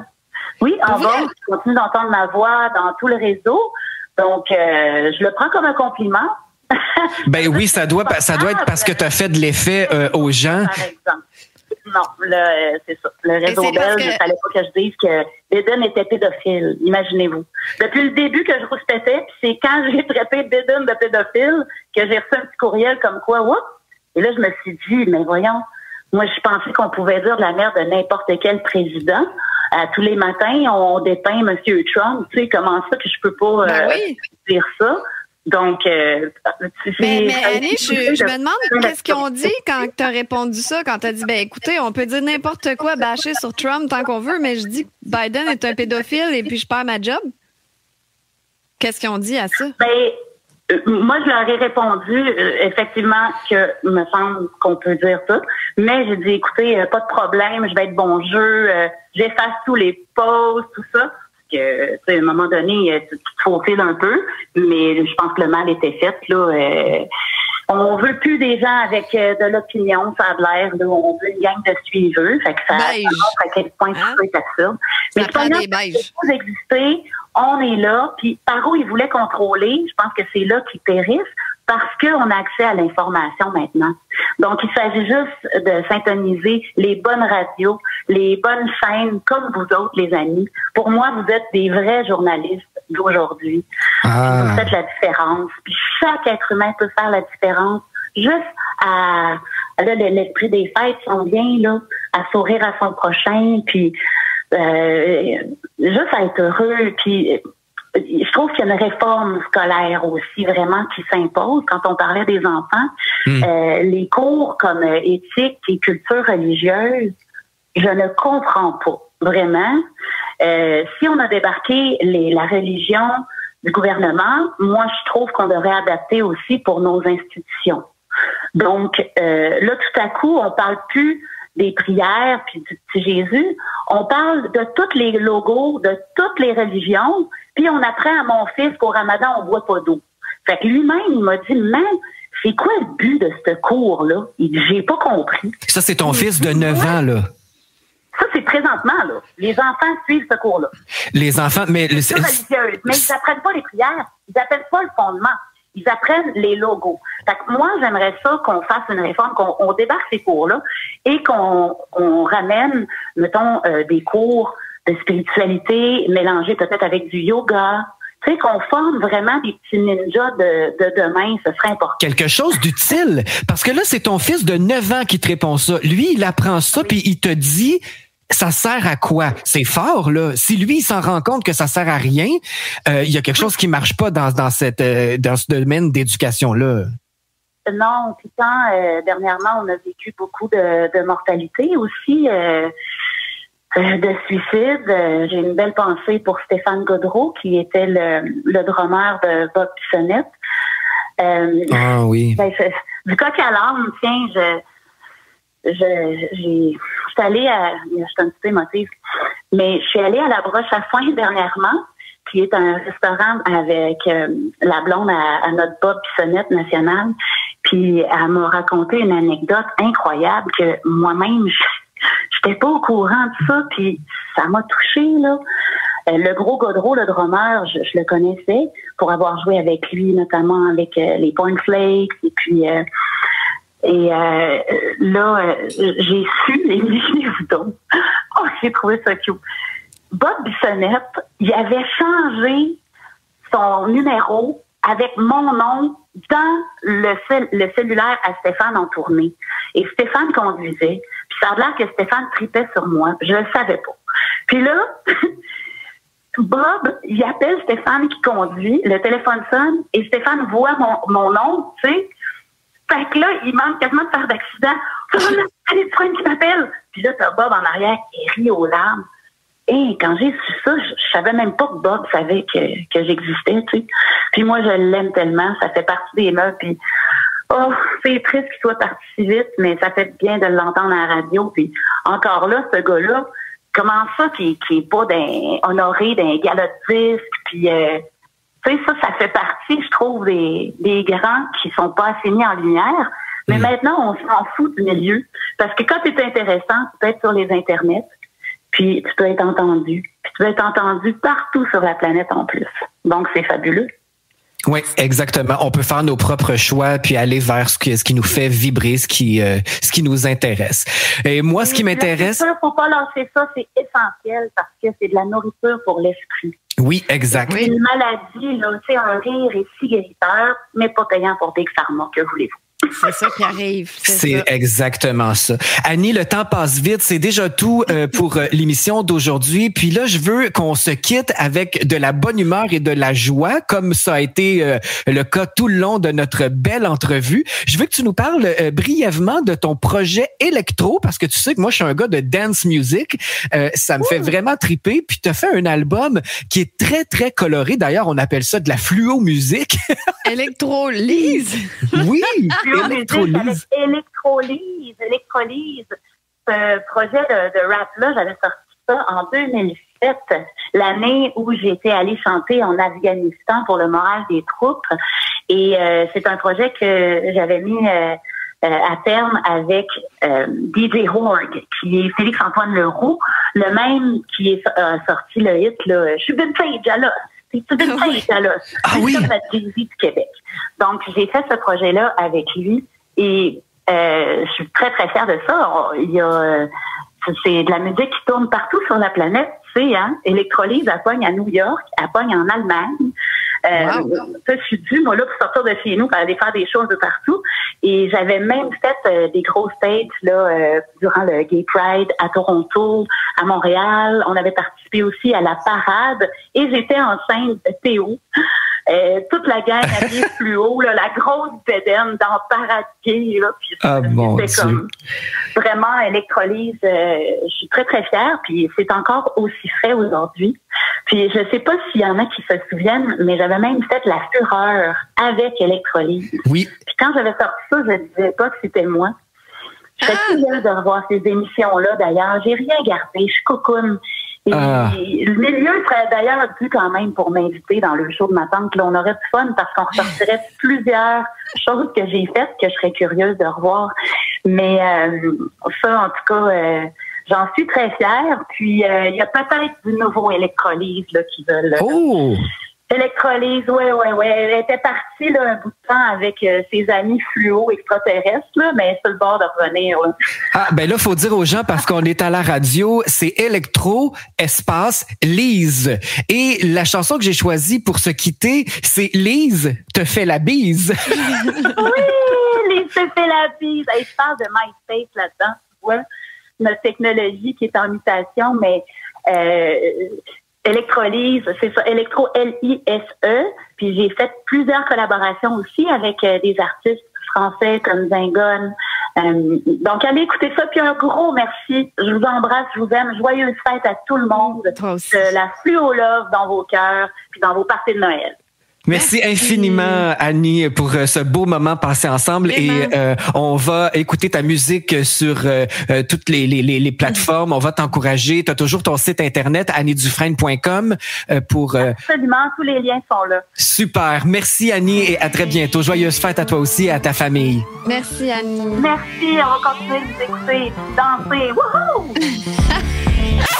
Oui, en bas, je continue d'entendre ma voix dans tout le réseau. Donc, je le prends comme un compliment. Ben oui, ça doit être parce que tu as fait de l'effet aux gens. Par exemple. Non, c'est ça. Le réseau belge, il fallait pas que je dise que Biden était pédophile. Imaginez-vous. Depuis le début que je rouspétais, puis c'est quand j'ai traité Biden de pédophile que j'ai reçu un petit courriel comme quoi, oups! Et là, je me suis dit, mais voyons, moi, je pensais qu'on pouvait dire de la merde de n'importe quel président. Tous les matins, on dépeint M. Trump. Tu sais, comment ça que je peux pas dire ça? Donc, mais Annie, je me demande qu'est-ce qu'ils ont dit quand tu as répondu ça, quand tu as dit, ben écoutez, on peut dire n'importe quoi, bâcher sur Trump tant qu'on veut, mais je dis que Biden est un pédophile et puis je perds ma job. Qu'est-ce qu'ils ont dit à ça? Ben, moi, je leur ai répondu, effectivement, que me semble qu'on peut dire ça, mais j'ai dit, écoutez, pas de problème, je vais être bon jeu, j'efface tous les posts, tout ça. Que, à un moment donné, tu te faufiles un peu, mais je pense que le mal était fait. Là, on veut plus des gens avec de l'opinion, ça a l'air. On veut une gang de suiveux. Fait que ça montre à quel point tout ça est absurde. Mais c'est pas grave, exister. On est là. Puis par où ils voulaient contrôler, je pense que c'est là qu'ils périssent parce qu'on a accès à l'information maintenant. Donc, il s'agit juste de syntoniser les bonnes radios, les bonnes chaînes, comme vous autres, les amis. Pour moi, vous êtes des vrais journalistes d'aujourd'hui. Vous faites la différence. Puis chaque être humain peut faire la différence. Juste à l'esprit des fêtes s'en vient, là, à sourire à son prochain, puis juste à être heureux, puis je trouve qu'il y a une réforme scolaire aussi vraiment qui s'impose. Quand on parlait des enfants, les cours comme éthique et culture religieuse, je ne comprends pas vraiment. Si on a débarqué la religion du gouvernement, moi je trouve qu'on devrait adapter aussi pour nos institutions. Donc là, tout à coup, on parle plus des prières puis du petit Jésus. On parle de tous les logos, de toutes les religions, puis on apprend à mon fils qu'au Ramadan, on boit pas d'eau. Fait que lui-même, il m'a dit, man, c'est quoi le but de ce cours-là? Il dit, j'ai pas compris. Ça, c'est ton fils de 9 ans, là. Ça, c'est présentement, là. Les enfants suivent ce cours-là. Les enfants, mais... Mais ils apprennent pas les prières. Ils apprennent pas le fondement. Ils apprennent les logos. Fait que moi, j'aimerais ça qu'on fasse une réforme, qu'on débarque ces cours-là et qu'on ramène, mettons, des cours de spiritualité mélangés peut-être avec du yoga. Tu sais, qu'on forme vraiment des petits ninjas de demain, ce serait important. Quelque chose d'utile. Parce que là, c'est ton fils de 9 ans qui te répond ça. Lui, il apprend ça, puis il te dit... Ça sert à quoi? C'est fort, là. Si lui, il s'en rend compte que ça sert à rien, il y a quelque chose qui marche pas dans ce domaine d'éducation-là. Non, puis quand dernièrement, on a vécu beaucoup de mortalité aussi, de suicide. J'ai une belle pensée pour Stéphane Gaudreau, qui était le drummer de Bob Bissonnette. Ah oui. Ben, du coq à l'âme, tiens, je suis allée je suis un petit peu émotive, mais je suis allée à la Broche à Foin dernièrement, qui est un restaurant avec la blonde à notre Bob Bissonnette nationale. Puis elle m'a raconté une anecdote incroyable que moi-même, j'étais pas au courant de ça, puis ça m'a touchée, là. Le gros Gaudreau, le drummer, je le connaissais pour avoir joué avec lui, notamment avec les Point Flakes, et puis... là, j'ai su, imaginez-vous donc. Oh, j'ai trouvé ça cute. Bob Bissonnette, il avait changé son numéro avec mon nom dans le cellulaire à Stéphane en tournée. Et Stéphane conduisait. Puis ça a l'air que Stéphane tripait sur moi. Je le savais pas. Puis là, Bob, il appelle Stéphane qui conduit, le téléphone sonne, et Stéphane voit mon nom, tu sais. Fait que là, il manque quasiment de faire d'accident. Allez, Fred qui m'appelle. Puis là, t'as Bob en arrière qui rit aux larmes. Et quand j'ai su ça, je savais même pas que Bob savait que j'existais, tu sais. Puis moi, je l'aime tellement, ça fait partie des meubles. Puis, c'est triste qu'il soit parti si vite, mais ça fait bien de l'entendre à la radio. Puis encore là, ce gars-là, comment ça qui est pas honoré d'un gala de disque, puis tu sais, ça fait partie, je trouve, des grands qui sont pas assez mis en lumière. Mais maintenant, on s'en fout du milieu. Parce que quand c'est intéressant, tu peux être sur les internets, puis tu peux être entendu. Puis tu peux être entendu partout sur la planète en plus. Donc, c'est fabuleux. Oui, exactement. On peut faire nos propres choix puis aller vers ce qui nous fait vibrer, ce qui nous intéresse. Et moi, ce qui m'intéresse... Il ne faut pas lâcher ça, c'est essentiel parce que c'est de la nourriture pour l'esprit. Oui, exact. C'est une maladie, là, tu sais, un rire est si guériteur, mais pas payant pour Big Pharma, que voulez-vous? C'est ça qui arrive. C'est exactement ça. Annie, le temps passe vite. C'est déjà tout pour l'émission d'aujourd'hui. Puis là, je veux qu'on se quitte avec de la bonne humeur et de la joie, comme ça a été le cas tout le long de notre belle entrevue. Je veux que tu nous parles brièvement de ton projet électro, parce que tu sais que moi, je suis un gars de dance music. Ça me fait vraiment triper. Puis tu as fait un album qui est très, très coloré. D'ailleurs, on appelle ça de la fluo-musique. Électrolyse. Oui. Électrolyse. Ce projet de rap-là, j'avais sorti ça en 2007, l'année où j'étais allée chanter en Afghanistan pour le moral des troupes. Et c'est un projet que j'avais mis à terme avec DJ Horg, qui est Félix-Antoine Leroux, le même qui est sorti le hit, là, « Je suis vintage à l'os ». Ah oui. C'est la Jay-Z du Québec. Donc, j'ai fait ce projet-là avec lui et je suis très, très fière de ça. C'est de la musique qui tourne partout sur la planète, tu sais, hein. Électrolyse, elle pogne à New York, elle pogne en Allemagne. Je suis due, moi, là, pour sortir de chez nous, pour aller faire des choses de partout. Et j'avais même fait des gros stages, là, durant le Gay Pride à Toronto, à Montréal. On avait participé aussi à la parade. Et j'étais enceinte de Théo. Toute la gang habillée fluo, là, la grosse bédaine dans Parade Gay, là. Puis c'était comme vraiment Électrolyse. Je suis très, très fière. Puis c'est encore aussi frais aujourd'hui. Puis je sais pas s'il y en a qui se souviennent, mais j'avais même fait La Fureur avec Électrolyse. Oui. Puis quand j'avais sorti ça, je disais pas que c'était moi. Je serais curieuse de revoir ces émissions-là, d'ailleurs. J'ai rien gardé. Je suis cocoune. Et le milieu serait d'ailleurs dû quand même pour m'inviter dans le show de ma tante. Là, on aurait du fun parce qu'on ressortirait plusieurs choses que j'ai faites que je serais curieuse de revoir. Mais ça, en tout cas, j'en suis très fière. Puis, il y a peut-être du nouveau Électrolyse là, qui veulent... Électrolyse, ouais. Elle était partie là, un bout de temps avec ses amis fluo extraterrestres, là, mais c'est le bord de revenir. Là. Ah, ben là, faut dire aux gens, parce qu'on est à la radio, c'est Électro, espace, Lise. Et la chanson que j'ai choisie pour se quitter, c'est Lise te fait la bise. Oui, Lise te fait la bise. Hey, je parle de MySpace là-dedans, tu vois, notre technologie qui est en mutation, mais... Électrolyse, c'est ça, Électro L-I-S-E. Puis j'ai fait plusieurs collaborations aussi avec des artistes français comme Zingon. Donc allez écouter ça. Puis un gros merci. Je vous embrasse, je vous aime. Joyeuse fête à tout le monde. Toi aussi. La fluo love dans vos cœurs puis dans vos parties de Noël. Merci infiniment, Annie, pour ce beau moment passé ensemble. Et on va écouter ta musique sur toutes les plateformes. On va t'encourager. Tu as toujours ton site internet, anniedufresne.com pour... Absolument, tous les liens sont là. Super. Merci, Annie, et à très bientôt. Joyeuse fête à toi aussi et à ta famille. Merci, Annie. Merci, on va continuer de vous écouter, danser. Wouhou!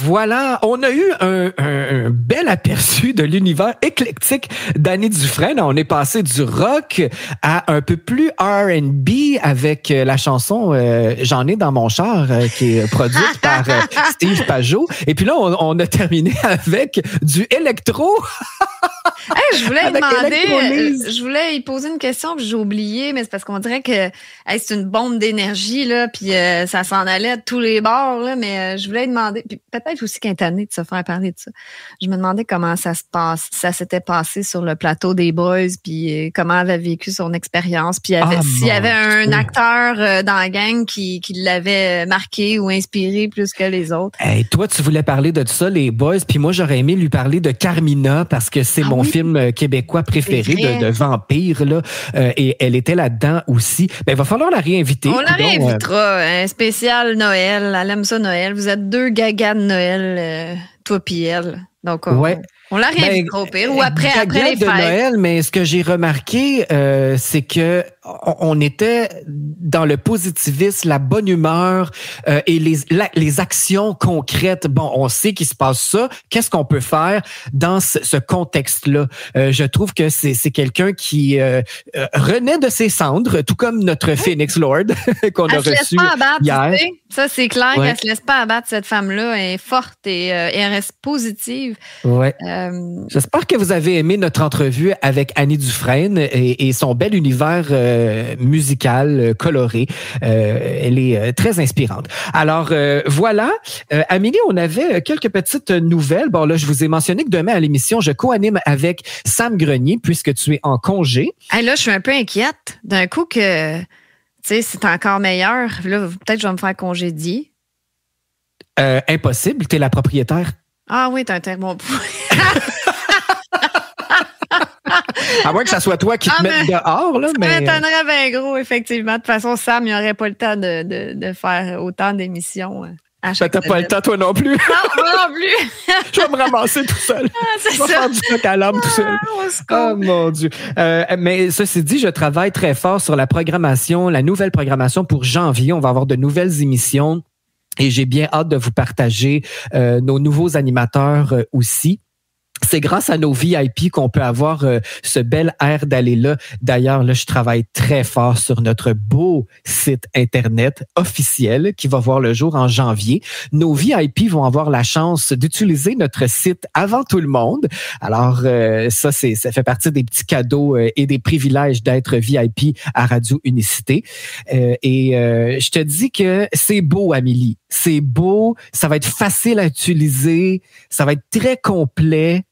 Voilà, on a eu un bel aperçu de l'univers éclectique d'Annie Dufresne. On est passé du rock à un peu plus R&B avec la chanson J'en ai dans mon char qui est produite par Steve Pajot. Et puis là, on a terminé avec du électro. Hey, je voulais y poser une question, puis j'ai oublié, mais c'est parce qu'on dirait que c'est une bombe d'énergie, là, puis ça s'en allait de tous les bords, là, mais je voulais demander, puis peut-être aussi qu'elle est tannée de se faire parler de ça. Je me demandais comment ça s'était passé sur le plateau des Boys, puis comment elle avait vécu son expérience, puis s'il y avait un acteur dans la gang qui l'avait marqué ou inspiré plus que les autres. Hey, toi, tu voulais parler de ça, les Boys, puis moi, j'aurais aimé lui parler de Carmina, parce que c'est mon film québécois préféré de vampire, là, et elle était là-dedans aussi. Ben, il va falloir la réinviter. On la réinvitera, un spécial Noël. Elle aime ça, Noël. Vous êtes deux gagas de Noël, toi pis elle. Donc, on la réinvitera au pire, ou après les fêtes. De Noël, mais ce que j'ai remarqué, c'est que on était dans le positivisme, la bonne humeur et les actions concrètes. Bon, on sait qu'il se passe ça. Qu'est-ce qu'on peut faire dans ce contexte-là? Je trouve que c'est quelqu'un qui renaît de ses cendres, tout comme notre Phoenix Lord qu'on a reçu hier. Tu sais? Ça, c'est clair qu'elle se laisse pas abattre, cette femme-là. Elle est forte et elle reste positive. Ouais. J'espère que vous avez aimé notre entrevue avec Annie Dufresne et son bel univers musical, coloré. Elle est très inspirante. Alors, voilà. Amélie, on avait quelques petites nouvelles. Bon, là, je vous ai mentionné que demain à l'émission, je co-anime avec Sam Grenier puisque tu es en congé. Hey, là, je suis un peu inquiète. D'un coup que, tu sais, c'est encore meilleur. Là, peut-être que je vais me faire congédier. Impossible. Tu es la propriétaire. Ah oui, t'as un très bon point. À moins que ça soit toi qui te mettes dehors, là. Ça m'étonnerait bien gros, effectivement. De toute façon, Sam, il n'aurait pas le temps de faire autant d'émissions. T'as pas le temps, toi non plus. Non, moi non plus. Je vais me ramasser tout seul. Je vais faire du coq à l'âme tout seul. Oh mon Dieu. Mais ceci dit, je travaille très fort sur la programmation, la nouvelle programmation pour janvier. On va avoir de nouvelles émissions. Et j'ai bien hâte de vous partager nos nouveaux animateurs aussi. C'est grâce à nos VIP qu'on peut avoir ce bel air d'aller là. D'ailleurs, là, je travaille très fort sur notre beau site Internet officiel qui va voir le jour en janvier. Nos VIP vont avoir la chance d'utiliser notre site avant tout le monde. Alors, ça fait partie des petits cadeaux et des privilèges d'être VIP à Radio Unicité. Je te dis que c'est beau, Amélie. C'est beau. Ça va être facile à utiliser. Ça va être très complet.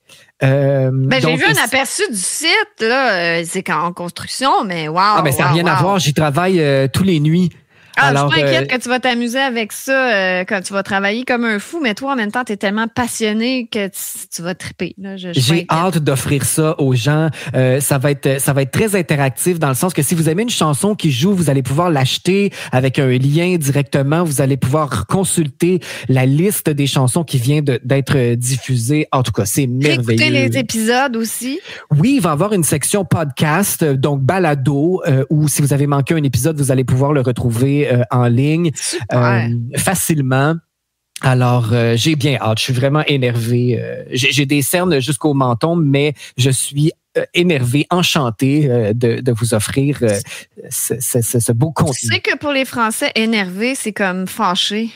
J'ai vu un aperçu du site, là. C'est en construction, mais wow. Ah, mais ça n'a rien à voir. J'y travaille tous les nuits. Alors, je suis pas inquiète que tu vas t'amuser avec ça, quand tu vas travailler comme un fou, mais toi, en même temps, tu es tellement passionné que tu vas triper. Là. J'ai hâte d'offrir ça aux gens. Ça va être très interactif dans le sens que si vous aimez une chanson qui joue, vous allez pouvoir l'acheter avec un lien directement. Vous allez pouvoir consulter la liste des chansons qui vient d'être diffusée. En tout cas, c'est merveilleux. Écouter les épisodes aussi. Oui, il va y avoir une section podcast, donc balado, où si vous avez manqué un épisode, vous allez pouvoir le retrouver en ligne facilement. Alors, j'ai bien hâte. Je suis vraiment énervé. J'ai des cernes jusqu'au menton, mais je suis énervé, enchanté de vous offrir ce beau contenu. Tu sais que pour les Français, énervé, c'est comme fâché.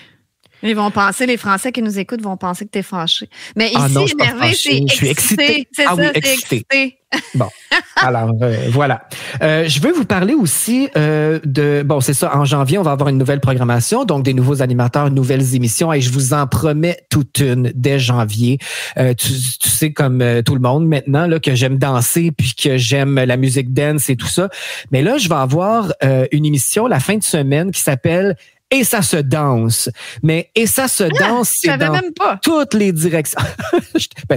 Les Français qui nous écoutent vont penser que tu es fâché. Mais ici, non, énervé, c'est excité. Je suis excité. C'est excité. Bon, alors voilà. Je veux vous parler aussi c'est ça, en janvier, on va avoir une nouvelle programmation, donc des nouveaux animateurs, nouvelles émissions, et je vous en promets toute une dès janvier. Tu sais, comme tout le monde maintenant, là, que j'aime danser, puis que j'aime la musique dance et tout ça. Mais là, je vais avoir une émission la fin de semaine qui s'appelle Et ça se danse. Mais Et ça se danse, c'est dans toutes les directions.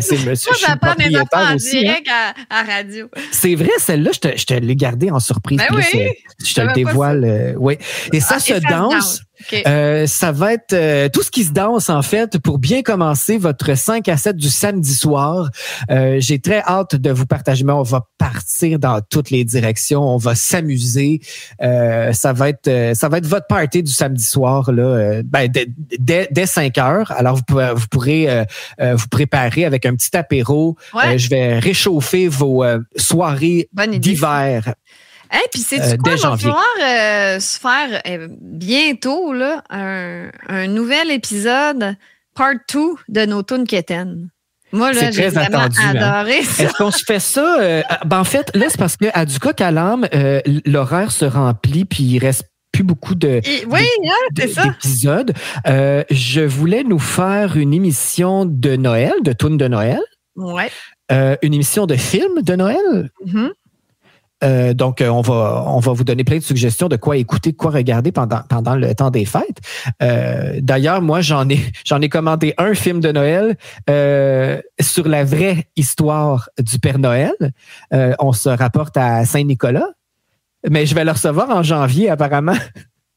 C'est monsieur. Moi, j'apprends des affaires en direct à radio. C'est vrai, celle-là, je te l'ai gardée en surprise. Ben oui, je te le dévoile. Oui. Et ça se danse. Okay. Ça va être tout ce qui se danse, en fait, pour bien commencer votre 5 à 7 du samedi soir. J'ai très hâte de vous partager, mais on va partir dans toutes les directions. On va s'amuser. Ça va être votre party du samedi soir, là, dès 5 heures. Alors, vous pourrez vous préparer avec un petit apéro. Ouais. Je vais réchauffer vos soirées d'hiver. Hey, puis c'est quoi? Il va janvier. falloir se faire bientôt là, un nouvel épisode, part 2 de nos tunes quétaines. Moi, là, j'ai vraiment adoré ça. Est-ce qu'on se fait ça? En fait, là, c'est parce qu'à du coq à l'âme, l'horaire se remplit, puis il reste plus beaucoup d'épisodes. Je voulais nous faire une émission de Noël, de tunes de Noël. Ouais. Une émission de film de Noël. Mm-hmm. Donc, on va vous donner plein de suggestions de quoi écouter, de quoi regarder pendant le temps des fêtes. D'ailleurs, moi, j'en ai commandé un film de Noël sur la vraie histoire du Père Noël. On se rapporte à Saint-Nicolas, mais je vais le recevoir en janvier, apparemment.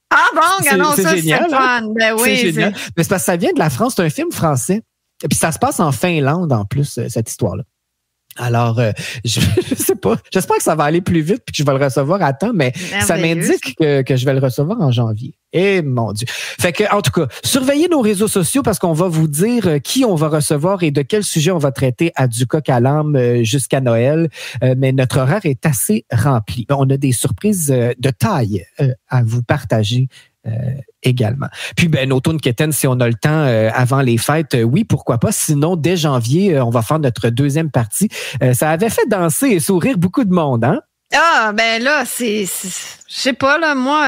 Ah bon, non, ça, génial, c'est fun. Ben oui, c'est génial. Mais c'est parce que ça vient de la France, c'est un film français. Et puis ça se passe en Finlande, en plus, cette histoire-là. Alors, je sais pas. J'espère que ça va aller plus vite puis que je vais le recevoir à temps, mais ça m'indique que je vais le recevoir en janvier. Eh mon Dieu. Fait que, en tout cas, surveillez nos réseaux sociaux parce qu'on va vous dire qui on va recevoir et de quel sujet on va traiter à du coq à l'âme jusqu'à Noël. Mais notre horaire est assez rempli. On a des surprises de taille à vous partager. Également. Puis, nos tunes quétaines, si on a le temps avant les fêtes, oui, pourquoi pas. Sinon, dès janvier, on va faire notre deuxième partie. Ça avait fait danser et sourire beaucoup de monde, hein? Ah, ben là, je sais pas, là, moi,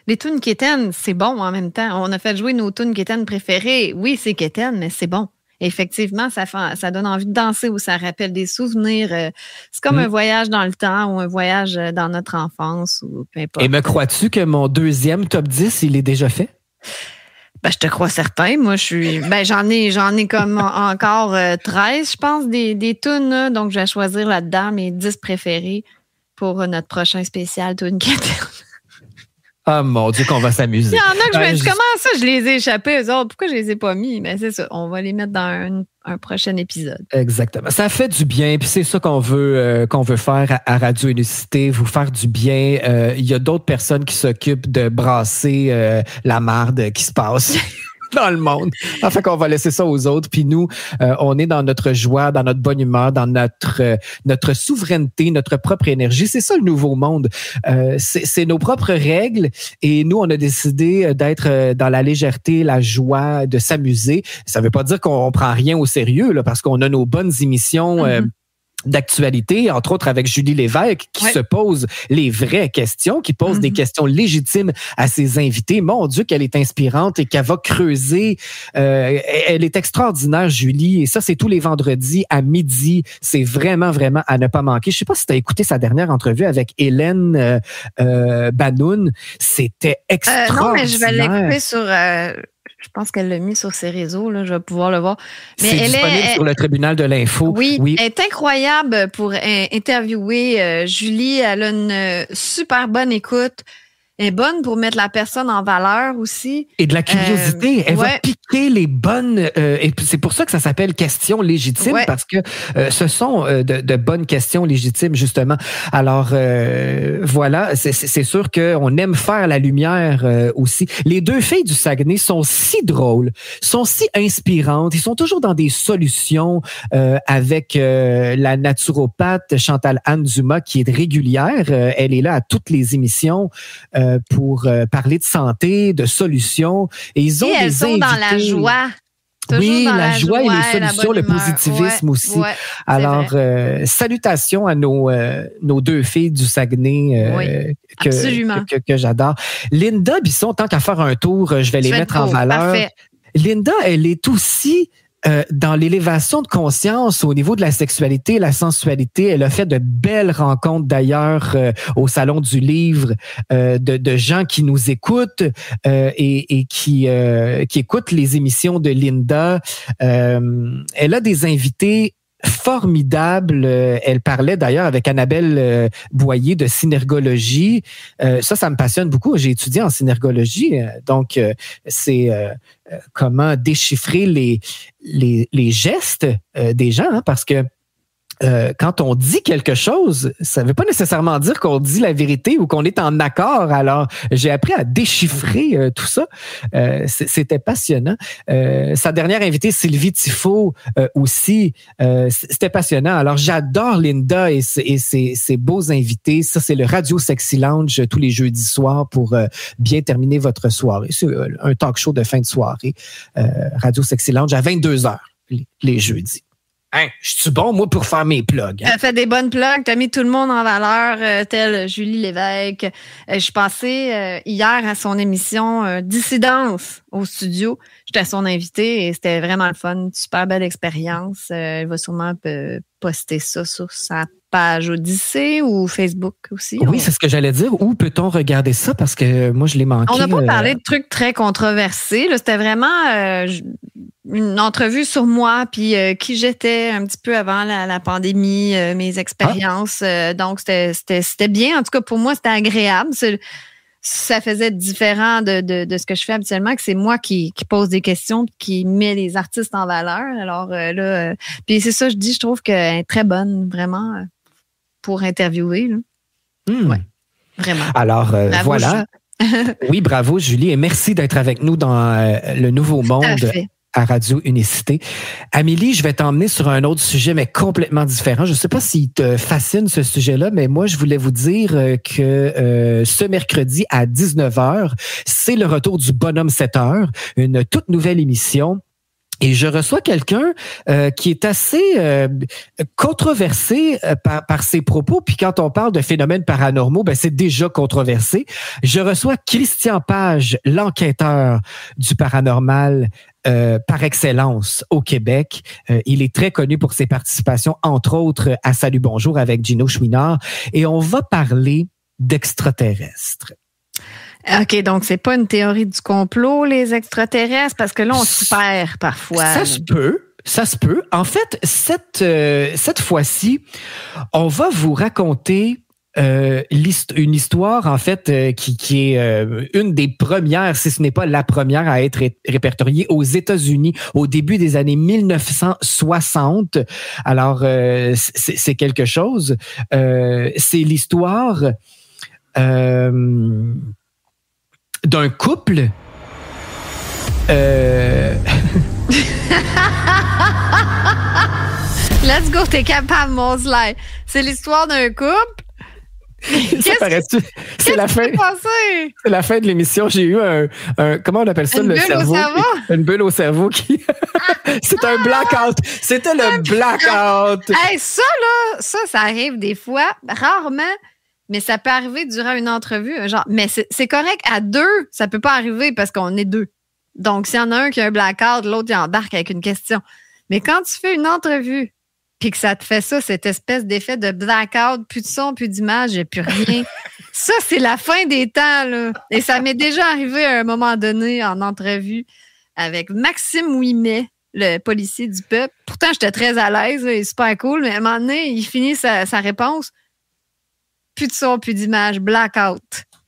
les tunes quétaines, c'est bon en même temps. On a fait jouer nos tunes quétaines préférées. Oui, c'est quétaine, mais c'est bon. Effectivement, ça donne envie de danser ou ça rappelle des souvenirs. C'est comme un voyage dans le temps ou un voyage dans notre enfance ou peu importe. Et me crois-tu que mon deuxième top 10, il est déjà fait? Ben, je te crois certain. Moi, j'en ai comme encore 13, je pense, des tunes. Donc, je vais choisir là-dedans mes 10 préférés pour notre prochain spécial Tune quétaine. Ah, mon Dieu, qu'on va s'amuser. Il y en a que je me dis, comment ça, je les ai échappés, eux autres? Pourquoi je les ai pas mis? Mais c'est ça, on va les mettre dans un prochain épisode. Exactement. Ça fait du bien, puis c'est ça qu'on veut faire à Radio Unicité, vous faire du bien. Il y a d'autres personnes qui s'occupent de brasser la marde qui se passe dans le monde. Enfin, qu'on va laisser ça aux autres. Puis nous, on est dans notre joie, dans notre bonne humeur, dans notre souveraineté, notre propre énergie. C'est ça le nouveau monde. C'est nos propres règles. Et nous, on a décidé d'être dans la légèreté, la joie, de s'amuser. Ça veut pas dire qu'on prend rien au sérieux, là, parce qu'on a nos bonnes émissions. D'actualité, entre autres avec Julie Lévesque, qui se pose les vraies questions, qui pose des questions légitimes à ses invités. Mon Dieu, qu'elle est inspirante et qu'elle va creuser. Elle est extraordinaire, Julie. Et ça, c'est tous les vendredis à midi. C'est vraiment, vraiment à ne pas manquer. Je sais pas si tu as écouté sa dernière entrevue avec Hélène Banoun. C'était extraordinaire. Non, mais je vais l'écouter sur... je pense qu'elle l'a mis sur ses réseaux, là, je vais pouvoir le voir. Mais c'est disponible sur le tribunal de l'info. Oui, elle est incroyable pour interviewer Julie. Elle a une super bonne écoute. Elle est bonne pour mettre la personne en valeur aussi. Et de la curiosité. Elle va piquer les bonnes... et c'est pour ça que ça s'appelle questions légitimes, parce que ce sont de bonnes questions légitimes, justement. Alors, voilà, c'est sûr qu'on aime faire la lumière aussi. Les deux filles du Saguenay sont si drôles, sont si inspirantes. Ils sont toujours dans des solutions avec la naturopathe Chantal-Anne Dumas, qui est régulière. Elle est là à toutes les émissions pour parler de santé, de solutions. Et ils ont des elles sont invités. Dans la joie. Oui, la joie et les solutions, le positivisme aussi. Alors, salutations à nos deux filles du Saguenay que j'adore. Linda Bisson, tant qu'à faire un tour, je vais les mettre en valeur. Parfait. Linda, elle est aussi... dans l'élévation de conscience au niveau de la sexualité, la sensualité. Elle a fait de belles rencontres d'ailleurs au Salon du Livre de gens qui nous écoutent et qui écoutent les émissions de Linda. Elle a des invités formidable. Elle parlait d'ailleurs avec Annabelle Boyer de synergologie. Ça me passionne beaucoup. J'ai étudié en synergologie. Donc, c'est comment déchiffrer les gestes des gens, hein, parce que quand on dit quelque chose, ça ne veut pas nécessairement dire qu'on dit la vérité ou qu'on est en accord. Alors, j'ai appris à déchiffrer tout ça. C'était passionnant. Sa dernière invitée, Sylvie Tifo, aussi, c'était passionnant. Alors, j'adore Linda et ses beaux invités. Ça, c'est le Radio Sexy Lounge tous les jeudis soirs pour bien terminer votre soirée. C'est un talk show de fin de soirée. Radio Sexy Lounge à 22h les jeudis. Hein, je suis bon, moi, pour faire mes plugs. Tu as fait des bonnes plugs, tu as mis tout le monde en valeur, tel Julie Lévesque. Je suis passée hier à son émission Dissidence au studio. J'étais à son invité et c'était vraiment le fun. Une super belle expérience. Elle va sûrement poster ça sur sa page Odyssée ou Facebook aussi. Oui, c'est ce que j'allais dire. Où peut-on regarder ça? Parce que moi, je l'ai manqué. On n'a pas parlé de trucs très controversés. Là, c'était vraiment une entrevue sur moi, puis qui j'étais un petit peu avant la pandémie, mes expériences. Donc, c'était bien. En tout cas, pour moi, c'était agréable. Ça faisait différent de ce que je fais habituellement, que c'est moi qui pose des questions, qui met les artistes en valeur. Alors là, puis c'est ça, je trouve qu'elle est très bonne, vraiment, pour interviewer. Là. Ouais, vraiment. Alors, voilà. Oui, bravo, Julie, et merci d'être avec nous dans le Nouveau Monde. Tout à fait. À Radio Unicité. Amélie, je vais t'emmener sur un autre sujet, mais complètement différent. Je ne sais pas s'il te fascine ce sujet-là, mais moi, je voulais vous dire que ce mercredi à 19h, c'est le retour du Bonhomme 7h, une toute nouvelle émission. Et je reçois quelqu'un qui est assez controversé par ses propos. Puis quand on parle de phénomènes paranormaux, ben c'est déjà controversé. Je reçois Christian Page, l'enquêteur du paranormal par excellence au Québec. Il est très connu pour ses participations, entre autres, à Salut Bonjour avec Gino Chouinard. Et on va parler d'extraterrestres. OK, donc c'est pas une théorie du complot, les extraterrestres, parce que là, on s'y perd parfois. Ça se peut. En fait, cette fois-ci, on va vous raconter une histoire, en fait, qui est une des premières, si ce n'est pas la première à être répertoriée aux États-Unis au début des années 1960. Alors, c'est quelque chose. C'est l'histoire d'un couple. Let's go, t'es capable, mon slide. C'est l'histoire d'un couple. C'est la fin. C'est la fin de l'émission. J'ai eu un comment on appelle ça, le cerveau? Une bulle au cerveau qui. C'est un blackout. C'était le blackout. Hey, ça arrive des fois, rarement. Mais ça peut arriver durant une entrevue. Genre, mais c'est correct. À deux, ça peut pas arriver parce qu'on est deux. Donc, s'il y en a un qui a un blackout, l'autre, il embarque avec une question. Mais quand tu fais une entrevue puis que ça te fait ça, cette espèce d'effet de blackout, plus de son, plus d'image, plus rien, ça, c'est la fin des temps, là. Et ça m'est déjà arrivé à un moment donné en entrevue avec Maxime Ouimet, le policier du peuple. Pourtant, j'étais très à l'aise, là, il est super cool, mais à un moment donné, il finit sa réponse. Plus de son, plus d'image, blackout.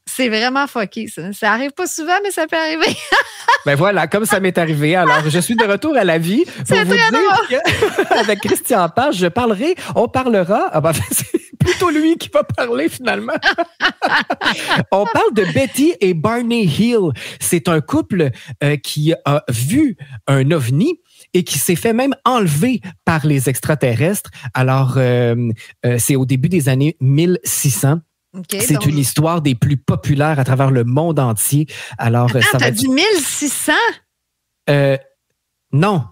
C'est vraiment fucké, ça. Ça arrive pas souvent, mais ça peut arriver. Ben voilà, comme ça m'est arrivé. Alors, je suis de retour à la vie pour vous dire qu'avec Christian Page, on parlera. Ah ben, c'est plutôt lui qui va parler finalement. On parle de Betty et Barney Hill. C'est un couple qui a vu un ovni et qui s'est fait même enlever par les extraterrestres. Alors, c'est au début des années 1600. Okay, c'est donc une histoire des plus populaires à travers le monde entier. Alors, ça va dit 1600? Non.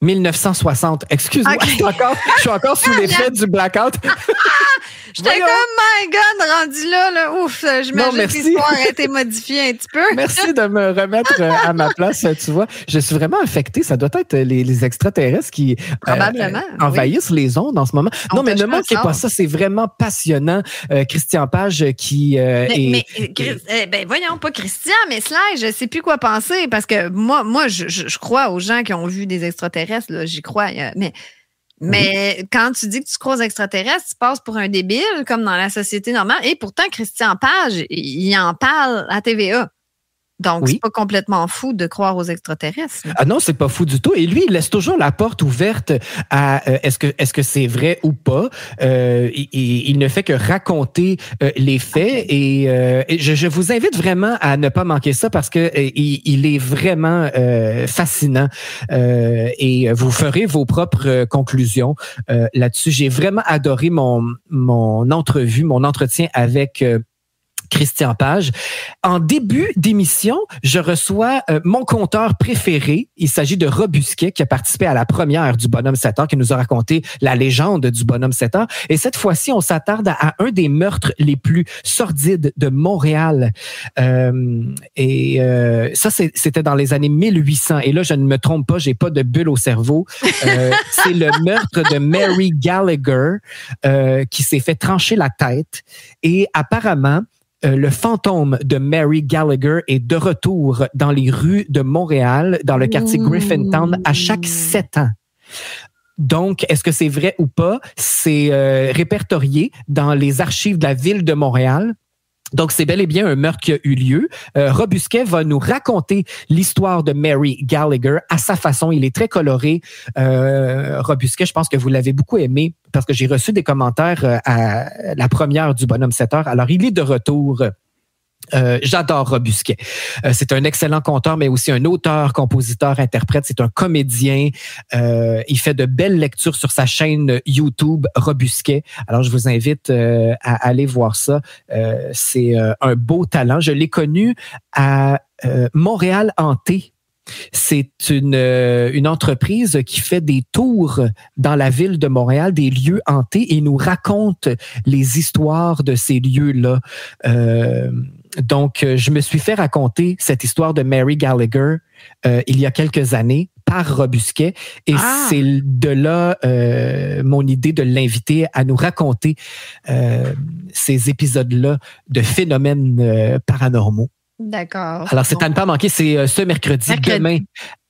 1960. Excuse-moi, okay. je suis encore sous l'effet du blackout. J'étais comme, my God, rendu là. Ouf, j'imagine que l'histoire a été modifiée un petit peu. Merci de me remettre à ma place, tu vois. Je suis vraiment affectée. Ça doit être les extraterrestres qui envahissent les ondes en ce moment. Non, mais ne manquez pas ça. C'est vraiment passionnant. Christian Page qui voyons, pas Christian, mais Sly, je sais plus quoi penser parce que moi je crois aux gens qui ont vu des extraterrestres. Là, j'y crois. Mais Mais quand tu dis que tu crois aux extraterrestres, tu passes pour un débile, comme dans la société normale. Et pourtant, Christian Page, il en parle à TVA. Donc, c'est pas complètement fou de croire aux extraterrestres. Ah non, c'est pas fou du tout. Et lui, il laisse toujours la porte ouverte à est-ce que c'est vrai ou pas. Il ne fait que raconter les faits. Et je vous invite vraiment à ne pas manquer ça parce que il est vraiment fascinant. Et vous ferez vos propres conclusions là-dessus. J'ai vraiment adoré mon entrevue, mon entretien avec Christian Page. En début d'émission, je reçois mon conteur préféré. Il s'agit de Robusquet, qui a participé à la première du Bonhomme 7 heures, qui nous a raconté la légende du Bonhomme 7 heures. Et cette fois-ci, on s'attarde à un des meurtres les plus sordides de Montréal. Ça, c'était dans les années 1800. Et là, je ne me trompe pas, j'ai pas de bulle au cerveau. C'est le meurtre de Mary Gallagher qui s'est fait trancher la tête. Et apparemment, le fantôme de Mary Gallagher est de retour dans les rues de Montréal, dans le quartier Griffintown, à chaque 7 ans. Donc, est-ce que c'est vrai ou pas? C'est répertorié dans les archives de la ville de Montréal. Donc, c'est bel et bien un meurtre qui a eu lieu. Robusquet va nous raconter l'histoire de Mary Gallagher à sa façon. Il est très coloré. Robusquet, je pense que vous l'avez beaucoup aimé parce que j'ai reçu des commentaires à la première du Bonhomme 7 heures. Alors, il est de retour. J'adore Robusquet. C'est un excellent conteur, mais aussi un auteur, compositeur, interprète. C'est un comédien. Il fait de belles lectures sur sa chaîne YouTube Robusquet. Alors, je vous invite à aller voir ça. C'est un beau talent. Je l'ai connu à Montréal Hanté. C'est une entreprise qui fait des tours dans la ville de Montréal, des lieux hantés, et nous raconte les histoires de ces lieux-là. Donc, je me suis fait raconter cette histoire de Mary Gallagher il y a quelques années par Robusquet. Et c'est de là mon idée de l'inviter à nous raconter ces épisodes-là de phénomènes paranormaux. D'accord. Alors, c'est à ne pas manquer. C'est ce mercredi, demain,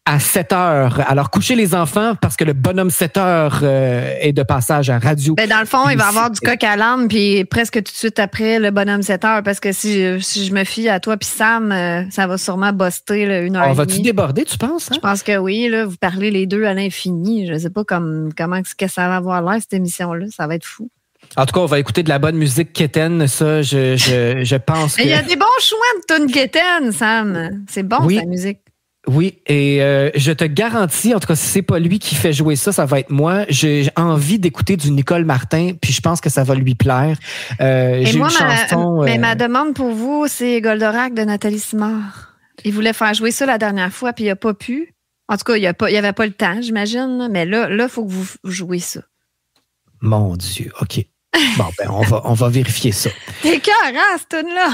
à 7 heures. Alors, couchez les enfants parce que le Bonhomme 7 heures est de passage à radio. Ben, dans le fond, il va y avoir du coq à l'âne puis presque tout de suite après le Bonhomme 7 heures parce que si je me fie à toi puis Sam, ça va sûrement buster là, 1 heure. On va-tu déborder, tu penses? Hein? Je pense que oui. Là, vous parlez les deux à l'infini. Je ne sais pas comment que ça va avoir l'air, cette émission-là. Ça va être fou. En tout cas, on va écouter de la bonne musique quétaine, ça, je pense que... Il y a des bons choix de tunes quétaine, Sam. C'est bon, sa musique. Oui, et je te garantis, en tout cas, si c'est pas lui qui fait jouer ça, ça va être moi. J'ai envie d'écouter du Nicole Martin, puis je pense que ça va lui plaire. J'ai une chanson... Mais ma demande pour vous, c'est Goldorak de Nathalie Simard. Il voulait faire jouer ça la dernière fois, puis il n'a pas pu. En tout cas, il n'y avait pas le temps, j'imagine. Mais là, il faut que vous jouiez ça. Mon Dieu, OK. Bon, ben, on va vérifier ça. T'es cœur, hein, cette tune-là?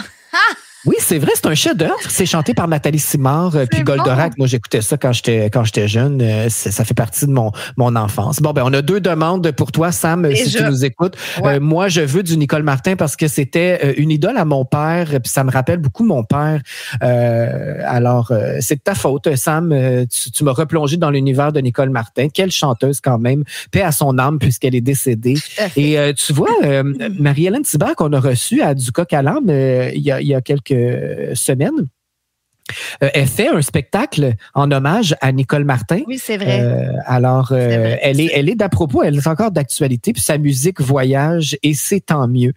Oui, c'est vrai, c'est un chef-d'œuvre. C'est chanté par Nathalie Simard. Puis Goldorak, moi, j'écoutais ça quand j'étais jeune. Ça fait partie de mon enfance. Bon, ben, on a 2 demandes pour toi, Sam, si tu nous écoutes. Ouais. Moi, je veux du Nicole Martin parce que c'était une idole à mon père. Puis ça me rappelle beaucoup mon père. Alors, c'est de ta faute, Sam. Tu m'as replongé dans l'univers de Nicole Martin. Quelle chanteuse quand même. Paix à son âme puisqu'elle est décédée. Et tu vois, Marie-Hélène Thibert qu'on a reçue à Du Coq à l'âne il y a quelques semaines, elle fait un spectacle en hommage à Nicole Martin. Oui, c'est vrai. Alors, elle est d'à propos, elle est encore d'actualité, puis sa musique voyage et c'est tant mieux.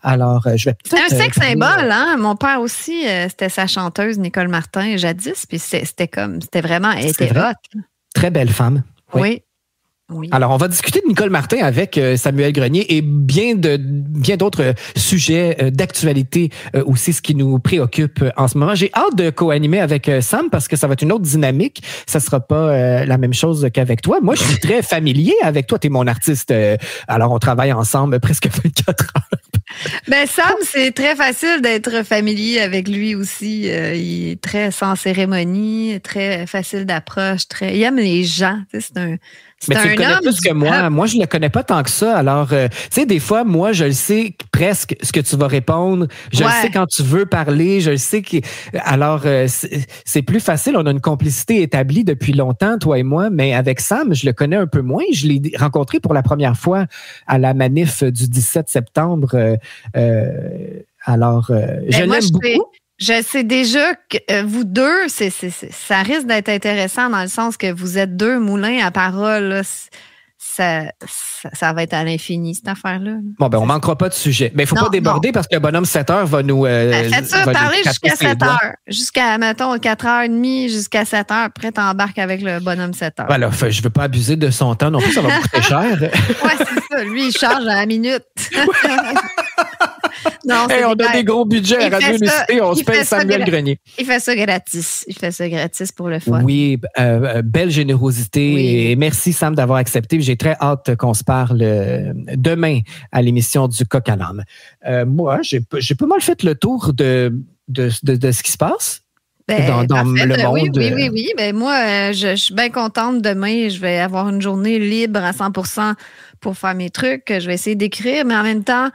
Alors, je vais peut-être... C'est un sexe symbole, hein? Mon père aussi, c'était sa chanteuse Nicole Martin jadis, puis c'était vraiment, elle était hot. Très belle femme. Oui. Alors, on va discuter de Nicole Martin avec Samuel Grenier et bien d'autres sujets d'actualité aussi, ce qui nous préoccupe en ce moment. J'ai hâte de co-animer avec Sam parce que ça va être une autre dynamique. Ça sera pas la même chose qu'avec toi. Moi, je suis très familier avec toi. Tu es mon artiste. Alors, on travaille ensemble presque 24 heures. Ben Sam, c'est très facile d'être familier avec lui aussi. Il est très sans cérémonie, très facile d'approche, il aime les gens. Tu sais, mais tu le connais plus que moi. Moi, je le connais pas tant que ça. Alors, tu sais, des fois, moi, je le sais presque ce que tu vas répondre. Je le sais quand tu veux parler. Je le sais que... Alors, c'est plus facile. On a une complicité établie depuis longtemps, toi et moi. Mais avec Sam, je le connais un peu moins. Je l'ai rencontré pour la première fois à la manif du 17 septembre. Alors, je l'aime beaucoup. Je sais déjà que vous deux, ça risque d'être intéressant dans le sens que vous êtes deux moulins à parole. Là. Ça va être à l'infini, cette affaire-là. Bon, on manquera pas de sujet. Mais il ne faut pas déborder parce que le bonhomme 7 heures va nous... faites ça, parlez jusqu'à 7 heures. Jusqu'à, mettons, 4h30, jusqu'à 7 heures. Après, t'embarques avec le bonhomme 7 heures. Voilà, je ne veux pas abuser de son temps non plus, ça va me coûter cher. Oui, c'est ça. Lui, il charge à la minute. Non, on a des gros budgets à Radio Unicité, on se paye Samuel Grenier. Il fait ça gratis. Il fait ça gratis pour le fun. Oui, belle générosité. Oui. Et merci, Sam, d'avoir accepté. J'ai très hâte qu'on se parle demain à l'émission du Coq à l'âne. Moi, j'ai pas mal fait le tour de ce qui se passe. Dans le monde. Oui. Ben, moi, je suis bien contente. Demain, je vais avoir une journée libre à 100% pour faire mes trucs. Je vais essayer d'écrire, mais en même temps,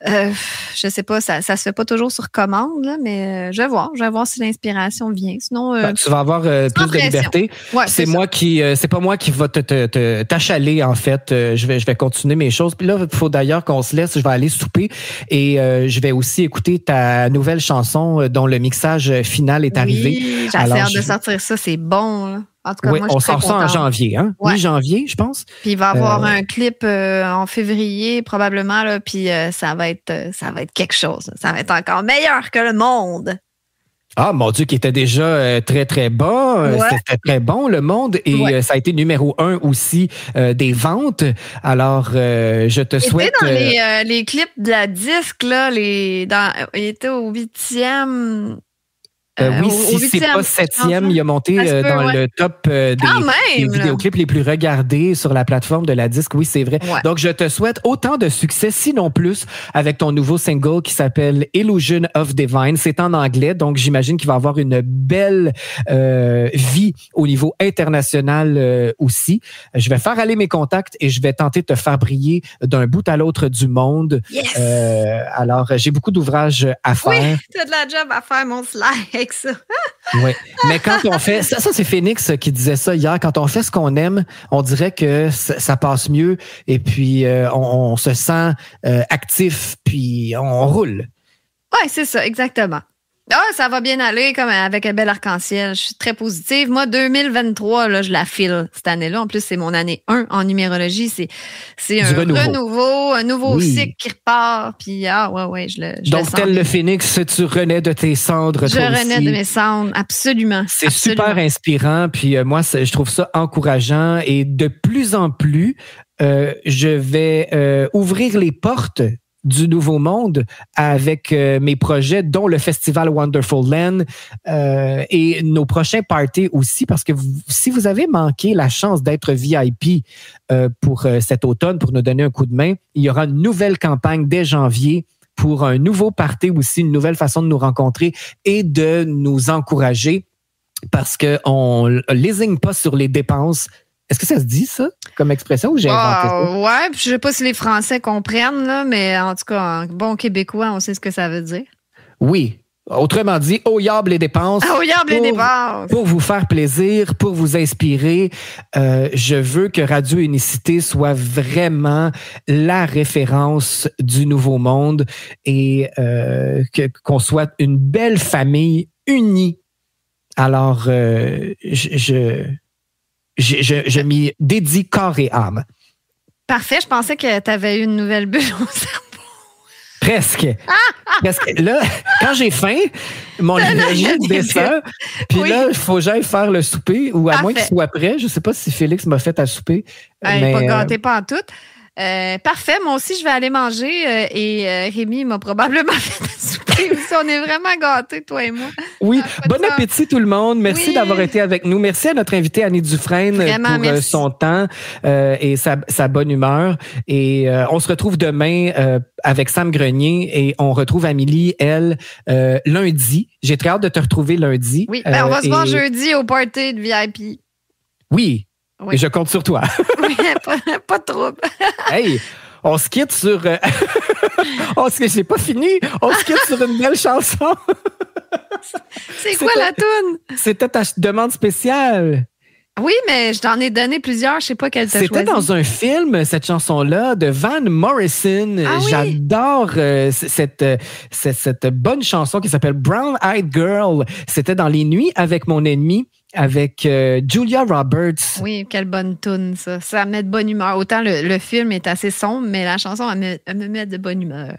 je sais pas, ça se fait pas toujours sur commande, là, mais je vais voir si l'inspiration vient. Sinon, tu vas avoir plus de liberté. Ouais, c'est pas moi qui va t'achaler, en fait. Je vais continuer mes choses. Puis là, il faut d'ailleurs qu'on se laisse. Je vais aller souper et je vais aussi écouter ta nouvelle chanson dont le mixage final est arrivé. J'ai hâte de sortir ça, c'est bon, là. En tout cas, oui, moi, on sort ça en janvier, hein? Ouais. Oui, janvier, je pense. Puis il va y avoir un clip en février, probablement, là, puis ça va être quelque chose. Ça va être encore meilleur que le monde. Ah, mon Dieu, qui était déjà très, très bas. Ouais. C'était très bon, le monde. Et ça a été numéro 1 aussi des ventes. Alors, je te souhaite... dans les clips de la disque, là, il était au 8e... oui, si c'est pas 7e, il a monté dans le top des vidéoclips les plus regardés sur la plateforme de la disque. Oui, c'est vrai. Ouais. Donc, je te souhaite autant de succès, sinon plus, avec ton nouveau single qui s'appelle Illusion of Divine. C'est en anglais, donc j'imagine qu'il va avoir une belle vie au niveau international aussi. Je vais faire aller mes contacts et je vais tenter de te faire briller d'un bout à l'autre du monde. Yes. Alors, j'ai beaucoup d'ouvrages à faire. Oui, tu as de la job à faire, mon slide. Ça. Oui, mais quand on fait... Ça, c'est Phoenix qui disait ça hier. Quand on fait ce qu'on aime, on dirait que ça passe mieux et puis on se sent actif puis on roule. Oui, c'est ça, exactement. Ah, ça va bien aller comme avec un bel arc-en-ciel. Je suis très positive. Moi, 2023, là, je la file cette année-là. En plus, c'est mon année 1 en numérologie. C'est un renouveau, un nouveau cycle qui repart. Puis, je donc, tel le phénix, tu renais de tes cendres. Je renais de mes cendres, absolument. C'est super inspirant. Puis, moi, je trouve ça encourageant. Et de plus en plus, je vais ouvrir les portes du Nouveau Monde avec mes projets, dont le festival Wonderful Land et nos prochains parties aussi, parce que si vous avez manqué la chance d'être VIP pour cet automne, pour nous donner un coup de main, il y aura une nouvelle campagne dès janvier pour un nouveau party aussi, une nouvelle façon de nous rencontrer et de nous encourager parce qu'on ne lésigne pas sur les dépenses. Est-ce que ça se dit, ça, comme expression, ou j'ai inventé ça? Ouais, puis je sais pas si les Français comprennent, là, mais en tout cas, en bon québécois, on sait ce que ça veut dire. Oui. Autrement dit, au yable les dépenses. Au yable les dépenses. Pour vous faire plaisir, pour vous inspirer. Je veux que Radio Unicité soit vraiment la référence du Nouveau Monde et qu'on soit une belle famille unie. Alors, je m'y dédie corps et âme. Parfait. Je pensais que tu avais eu une nouvelle bulle au cerveau. Presque. Presque. Là, quand j'ai faim, mon énergie descend. Puis là, il faut que j'aille faire le souper, ou à moins qu'il soit prêt. Je ne sais pas si Félix m'a fait à souper. Mais pas gâté pas en tout. Parfait. Moi aussi, je vais aller manger et Rémi m'a probablement fait un souper aussi. On est vraiment gâtés, toi et moi. Oui. Bon appétit tout le monde. Merci d'avoir été avec nous. Merci à notre invitée Annie Dufresne pour son temps et sa bonne humeur. Et on se retrouve demain avec Sam Grenier et on retrouve Amélie, elle, lundi. J'ai très hâte de te retrouver lundi. Oui, on va se voir jeudi au party de VIP. Oui. Et je compte sur toi. Oui, pas de trouble. Hey, on se quitte sur... c'est pas fini. On se quitte sur une belle chanson. C'est quoi la toune? C'était ta demande spéciale. Oui, mais je t'en ai donné plusieurs. Je sais pas quelle t'as choisi. C'était dans un film, cette chanson-là, de Van Morrison. Ah, oui? J'adore cette bonne chanson qui s'appelle Brown Eyed Girl. C'était dans Les Nuits avec mon ennemi, avec Julia Roberts. Oui, quelle bonne toune, ça. Ça met de bonne humeur. Autant le film est assez sombre, mais la chanson, elle me met de bonne humeur.